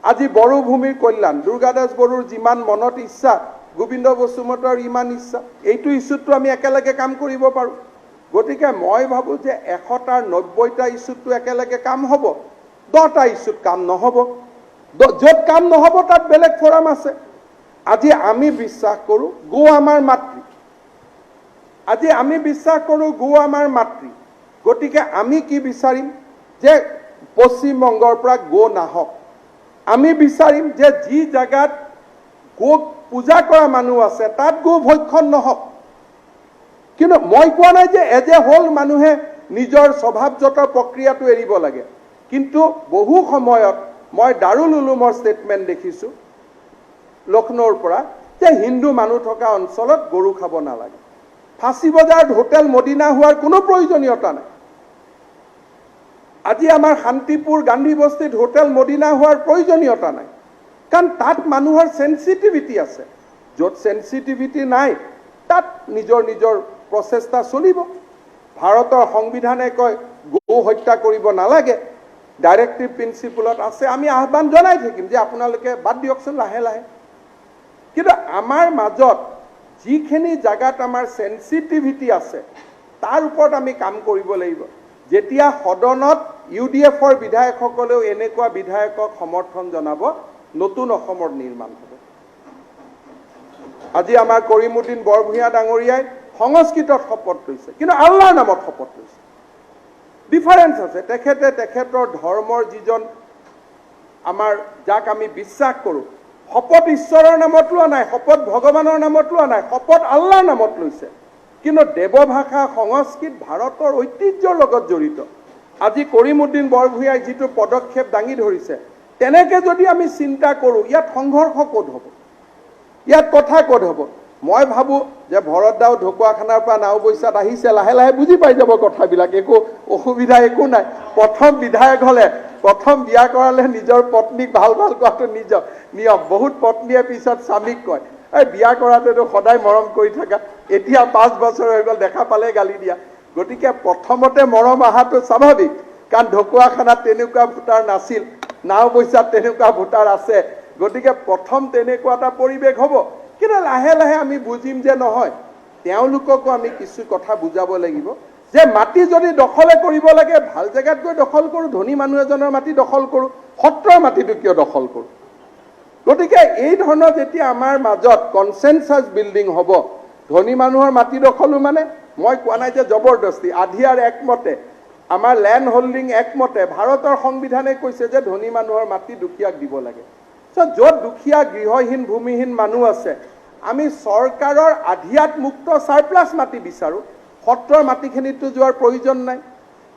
আজি বড়ো ভূমিৰ কল্যাণ, দুৰ্গাদাস বড়োৰ যিমান মনত ইচ্ছা, গোবিন্দ বসুমতাৰ ইমান ইচ্ছা, এইটো ইছ্যুতটো আমি একেলগে কাম কৰিব পাৰোঁ। গতিকে মই ভাবোঁ যে 100টাৰ 90টা ইছ্যুতটো একেলগে কাম হ'ব, 10টা ইছ্যুত কাম নহ'ব। য'ত কাম নহ'ব তাত বেলেগ ফৰাম আছে। আজি আমি বিশ্বাস কৰোঁ গো আমাৰ মাতৃ। আজি আমি বিশ্বাস কৰোঁ গো আমাৰ মাতৃ। গতিকে আমি কি বিচাৰিম যে পশ্চিমবংগৰ পৰা গো নাহক। আমি বিচাৰিম যে যি জাগাত গোক পূজা কৰা মানুহ আছে তাত গো ভক্ষণ নহওক। কিন্তু মই কোৱা নাই যে এজ এ হোল মানুহে নিজৰ স্বভাৱজত প্ৰক্ৰিয়াটো এৰিব লাগে। কিন্তু বহু সময়ত মই দাৰুল উলুমৰ ষ্টেটমেণ্ট দেখিছোঁ লক্ষ্ণৌৰ পৰা যে হিন্দু মানুহ থকা অঞ্চলত গৰু খাব নালাগে। ফাঁচী বজাৰত হোটেল মদিনা হোৱাৰ কোনো প্ৰয়োজনীয়তা নাই। আজি আমাৰ শান্তিপুৰ গান্ধী বস্তিত হোটেল মদিনা হোৱাৰ প্ৰয়োজনীয়তা নাই, কাৰণ তাত মানুহৰ চেনচিটিভিটি আছে। য'ত চেনচিটিভিটি নাই তাত নিজৰ নিজৰ প্ৰচেষ্টা চলিব। ভাৰতৰ সংবিধানে কয় গো হত্যা কৰিব নালাগে, ডাইৰেক্টিভ প্ৰিন্সিপলত আছে। আমি আহ্বান জনাই থাকিম যে আপোনালোকে বাদ দিয়কচোন লাহে লাহে। কিন্তু আমাৰ মাজত যিখিনি জাগাত আমাৰ চেনচিটিভিটি আছে তাৰ ওপৰত আমি কাম কৰিব লাগিব। যেতিয়া সদনত UDFৰ বিধায়কসকলেও এনেকুৱা বিধায়কক সমৰ্থন জনাব, নতুন অসমৰ নিৰ্মাণ হ'ব। আজি আমাৰ কৰিমুদ্দিন বৰভূঞা ডাঙৰীয়াই সংস্কৃতত শপত লৈছে, কিন্তু আল্লাহৰ নামত শপত লৈছে। ডিফাৰেঞ্চ আছে। তেখেতৰ ধৰ্মৰ যিজন আমাৰ যাক আমি বিশ্বাস কৰোঁ, শপত ঈশ্বৰৰ নামত লোৱা নাই, শপত ভগৱানৰ নামত লোৱা নাই, শপত আল্লাহৰ নামত লৈছে। কিন্তু দেৱভাষা সংস্কৃত ভাৰতৰ ঐতিহ্যৰ লগত জড়িত। আজি কৰিমুদ্দিন বৰভূঞাই যিটো পদক্ষেপ দাঙি ধৰিছে, তেনেকে যদি আমি চিন্তা কৰোঁ, ইয়াত সংঘৰ্ষ ক'ত হ'ব, ইয়াত কথা ক'ত হ'ব? মই ভাবোঁ যে ভৰত দাও ঢকুৱাখানাৰ পৰা নাওবৈচাত আহিছে, লাহে লাহে বুজি পাই যাব কথাবিলাক, একো অসুবিধা একো নাই। প্ৰথম বিধায়ক হ'লে, প্ৰথম বিয়া কৰালে নিজৰ পত্নীক ভাল কোৱাটো নিজৰ নিয়ম। বহুত পত্নীয়ে পিছত স্বামীক কয়, এই বিয়া কৰাটোতো সদায় মৰম কৰি থাকা, এতিয়া 5 বছৰ হৈ গ'ল, দেখা পালে গালি দিয়া। গতিকে প্ৰথমতে মৰম অহাটো স্বাভাৱিক, কাৰণ ঢকুৱাখানাত তেনেকুৱা ভোটাৰ নাছিল, নাওবৈচাত তেনেকুৱা ভোটাৰ আছে। গতিকে প্ৰথম তেনেকুৱা এটা পৰিৱেশ হ'ব। কিন্তু লাহে লাহে আমি বুজিম যে নহয়, তেওঁলোককো আমি কিছু কথা বুজাব লাগিব যে মাটি যদি দখলে কৰিব লাগে ভাল জেগাত গৈ দখল কৰোঁ, ধনী মানুহ এজনৰ মাটি দখল কৰোঁ, সত্ৰৰ মাটিটো কিয় দখল কৰোঁ? গতিকে এই ধৰণৰ যেতিয়া আমাৰ মাজত কনচেনচাছ বিল্ডিং হ'ব, ধনী মানুহৰ মাটি দখলো মানে মই কোৱা নাই যে জবৰদস্তি, আধিয়াৰ একমতে আমাৰ লেণ্ড হোল্ডিং একমতে ভাৰতৰ সংবিধানে কৈছে যে ধনী মানুহৰ মাটি দুখীয়াক দিব লাগে। য'ত দুখীয়া গৃহহীন ভূমিহীন মানুহ আছে আমি চৰকাৰৰ আধিয়াত মুক্ত চাৰপ্লাছ মাটি বিচাৰোঁ, সত্ৰৰ মাটিখিনিতো যোৱাৰ প্ৰয়োজন নাই।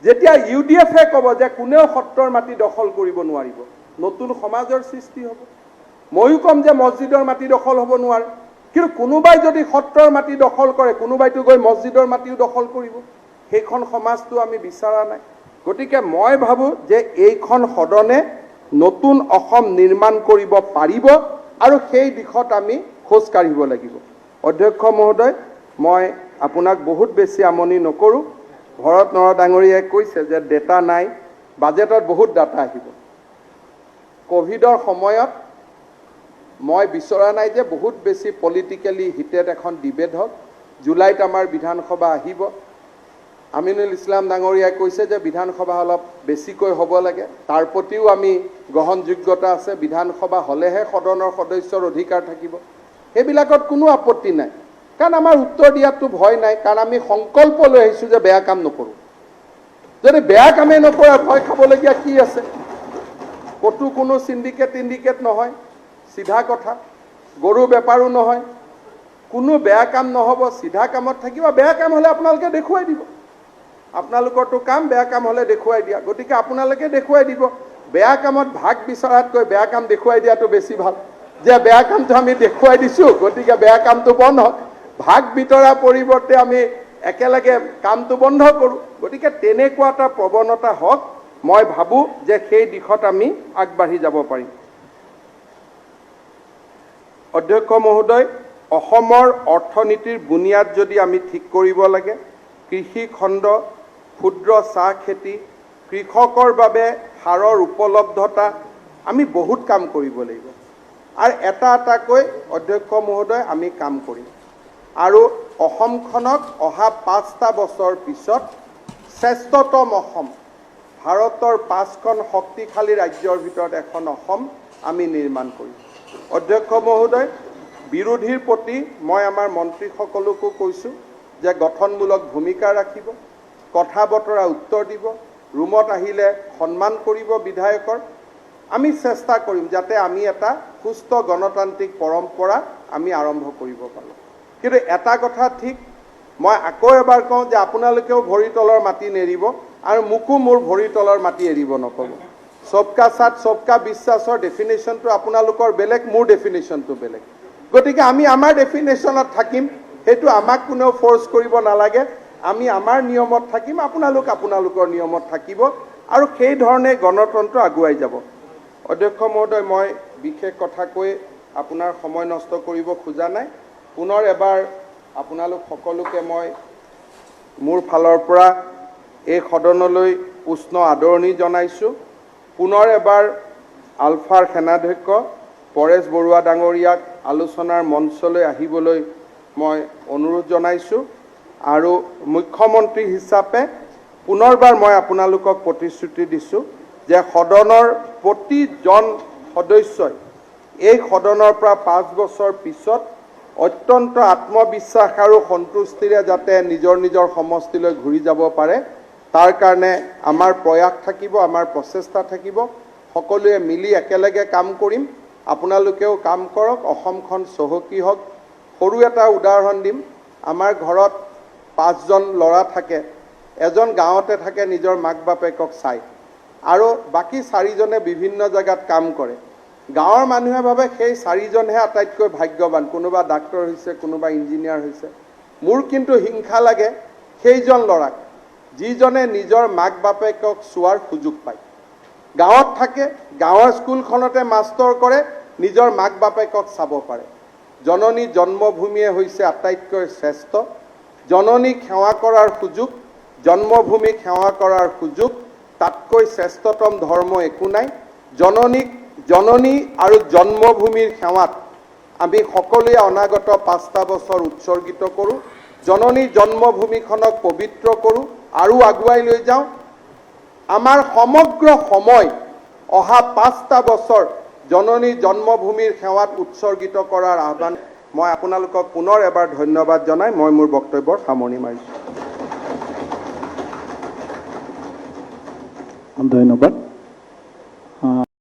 যেতিয়া UDF-এ ক'ব যে কোনেও সত্ৰৰ মাটি দখল কৰিব নোৱাৰিব, নতুন সমাজৰ সৃষ্টি হ'ব। ময়ো ক'ম যে মছজিদৰ মাটি দখল হ'ব নোৱাৰে, কিন্তু কোনোবাই যদি সত্ৰৰ মাটি দখল কৰে কোনোবাইতো গৈ মছজিদৰ মাটিও দখল কৰিব, সেইখন সমাজটো আমি বিচৰা নাই। গতিকে মই ভাবোঁ যে এইখন সদনে নতুন অসম নিৰ্মাণ কৰিব পাৰিব আৰু সেই দিশত আমি খোজ কাঢ়িব লাগিব। অধ্যক্ষ মহোদয়, মই আপোনাক বহুত বেছি আমনি নকৰোঁ। ভৰত নৰহ ডাঙৰীয়াই কৈছে যে ডেটা নাই, বাজেটত বহুত ডাটা আহিব। ক'ভিডৰ সময়ত মই বিচৰা নাই যে বহুত বেছি পলিটিকেলি হিটেড এখন ডিবেট হওক। জুলাইত আমাৰ বিধানসভা আহিব। আমিনুল ইছলাম ডাঙৰীয়াই কৈছে যে বিধানসভা অলপ বেছিকৈ হ'ব লাগে, তাৰ প্ৰতিও আমি গ্ৰহণযোগ্যতা আছে। বিধানসভা হ'লেহে সদনৰ সদস্যৰ অধিকাৰ থাকিব, সেইবিলাকত কোনো আপত্তি নাই, কাৰণ আমাৰ উত্তৰ দিয়াতো ভয় নাই, কাৰণ আমি সংকল্প লৈ আহিছোঁ যে বেয়া কাম নকৰোঁ। যদি বেয়া কামেই নকৰা ভয় খাবলগীয়া কি আছে? ক'তো কোনো চিণ্ডিকেট নহয়, চিধা কথা। গৰু বেপাৰো নহয়, কোনো বেয়া কাম নহ'ব, চিধা কামত থাকিব। বেয়া কাম হ'লে আপোনালোকে দেখুৱাই দিব, আপোনালোকৰতো কাম বেয়া কাম হ'লে দেখুৱাই দিয়া। গতিকে আপোনালোকে দেখুৱাই দিব। বেয়া কামত ভাগ বিচৰাতকৈ বেয়া কাম দেখুৱাই দিয়াটো বেছি ভাল, যে বেয়া কামটো আমি দেখুৱাই দিছোঁ, গতিকে বেয়া কামটো বন্ধ হওক। ভাগ বিতৰা পৰিৱৰ্তে আমি একেলগে কামটো বন্ধ কৰোঁ। গতিকে তেনেকুৱা এটা প্ৰৱণতা হওক, মই ভাবোঁ যে সেই দিশত আমি আগবাঢ়ি যাব পাৰিম। অধ্যক্ষ মহোদয়, অসমৰ অৰ্থনীতিৰ বুনিয়াদ যদি আমি ঠিক কৰিব লাগে, কৃষি খণ্ড, ক্ষুদ্ৰ চাহ খেতি, কৃষকৰ বাবে সাৰৰ উপলব্ধতা, আমি বহুত কাম কৰিব লাগিব। আৰু এটা এটাকৈ অধ্যক্ষ মহোদয় আমি কাম কৰিম। আৰু অসমখনক অহা 5টা বছৰ পিছত শ্ৰেষ্ঠতম অসম, ভাৰতৰ 5খন শক্তিশালী ৰাজ্যৰ ভিতৰত এখন অসম আমি নিৰ্মাণ কৰিম। অধ্যক্ষ মহোদয়, বিৰোধীৰ প্ৰতি মই আমাৰ মন্ত্ৰীসকলকো কৈছোঁ যে গঠনমূলক ভূমিকা ৰাখিব, কথা বতৰা উত্তৰ দিব, ৰুমত আহিলে সন্মান কৰিব বিধায়কৰ। আমি চেষ্টা কৰিম যাতে আমি এটা সুস্থ গণতান্ত্ৰিক পৰম্পৰা আমি আৰম্ভ কৰিব পাৰোঁ। কিন্তু এটা কথা ঠিক, মই আকৌ এবাৰ কওঁ যে আপোনালোকেও ভৰি তলৰ মাটি নেৰিব আৰু মোকো মোৰ ভৰি তলৰ মাটি এৰিব নক'ব। সবকা সাথ সবকা বিশ্বাসৰ ডেফিনেশ্যনটো আপোনালোকৰ বেলেগ, মোৰ ডেফিনেশ্যনটো বেলেগ। গতিকে আমি আমাৰ ডেফিনেশ্যনত থাকিম, সেইটো আমাক কোনেও ফ'ৰ্চ কৰিব নালাগে। আমি আমাৰ নিয়মত থাকিম, আপোনালোক আপোনালোকৰ নিয়মত থাকিব, আৰু সেই ধৰণে গণতন্ত্ৰ আগুৱাই যাব। অধ্যক্ষ মহোদয়, মই বিশেষ কথা কৈ আপোনাৰ সময় নষ্ট কৰিব খোজা নাই। পুনৰ এবাৰ আপোনালোক সকলোকে মই মোৰ ফালৰ পৰা এই সদনলৈ উষ্ণ আদৰণি জনাইছোঁ। পুনৰ এবাৰ আলফাৰ সেনাধ্যক্ষ পৰেশ বৰুৱা ডাঙৰীয়াক আলোচনাৰ মঞ্চলৈ আহিবলৈ মই অনুৰোধ জনাইছোঁ। আৰু মুখ্যমন্ত্ৰী হিচাপে পুনৰবাৰ মই আপোনালোকক প্ৰতিশ্ৰুতি দিছোঁ যে সদনৰ প্ৰতিজন সদস্যই এই সদনৰ পৰা 5 বছৰ পিছত অত্যন্ত আত্মবিশ্বাস আৰু সন্তুষ্টিৰে যাতে নিজৰ নিজৰ সমষ্টিলৈ ঘূৰি যাব পাৰে, তাৰ কাৰণে আমাৰ প্ৰয়াস থাকিব, আমাৰ প্ৰচেষ্টা থাকিব। সকলোৱে মিলি একেলগে কাম কৰিম। আপোনালোকেও কাম কৰক, অসমখন চহকী হওক। সৰু এটা উদাহৰণ দিম। আমাৰ ঘৰত 5জন ল'ৰা থাকে, এজন গাঁৱতে থাকে নিজৰ মাক বাপেকক চাই, আৰু বাকী 4জনে বিভিন্ন জেগাত কাম কৰে। গাঁৱৰ মানুহে ভাবে সেই 4জনহে আটাইতকৈ ভাগ্যৱান, কোনোবা ডাক্তৰ হৈছে, কোনোবা ইঞ্জিনিয়াৰ হৈছে। মোৰ কিন্তু হিংসা লাগে সেইজন ল'ৰাক যিজনে নিজৰ মাক বাপেকক চোৱাৰ সুযোগ পায়। গাঁৱত থাকে, গাঁৱৰ স্কুলখনতে মাষ্টৰ কৰে, নিজৰ মাক বাপেকক চাব পাৰে। জননী জন্মভূমিয়ে হৈছে আটাইতকৈ শ্ৰেষ্ঠ। জননীক সেৱা কৰাৰ সুযোগ, জন্মভূমিক সেৱা কৰাৰ সুযোগ, তাতকৈ শ্ৰেষ্ঠতম ধৰ্ম একো নাই। জননী আৰু জন্মভূমিৰ সেৱাত আমি সকলোৱে অনাগত 5টা বছৰ উৎসৰ্গিত কৰোঁ। জননী জন্মভূমিখনক পবিত্ৰ কৰোঁ আৰু আগুৱাই লৈ যাওঁ আমাৰ সমগ্ৰ সময় অহা 5টা বছৰ জননী জন্মভূমিৰ সেৱাত উৎসৰ্গিত কৰাৰ আহ্বান মই আপোনালোকক পুনৰ এবাৰ ধন্যবাদ জনাই মই মোৰ বক্তব্যৰ সামৰণি মাৰিছোঁ। ধন্যবাদ।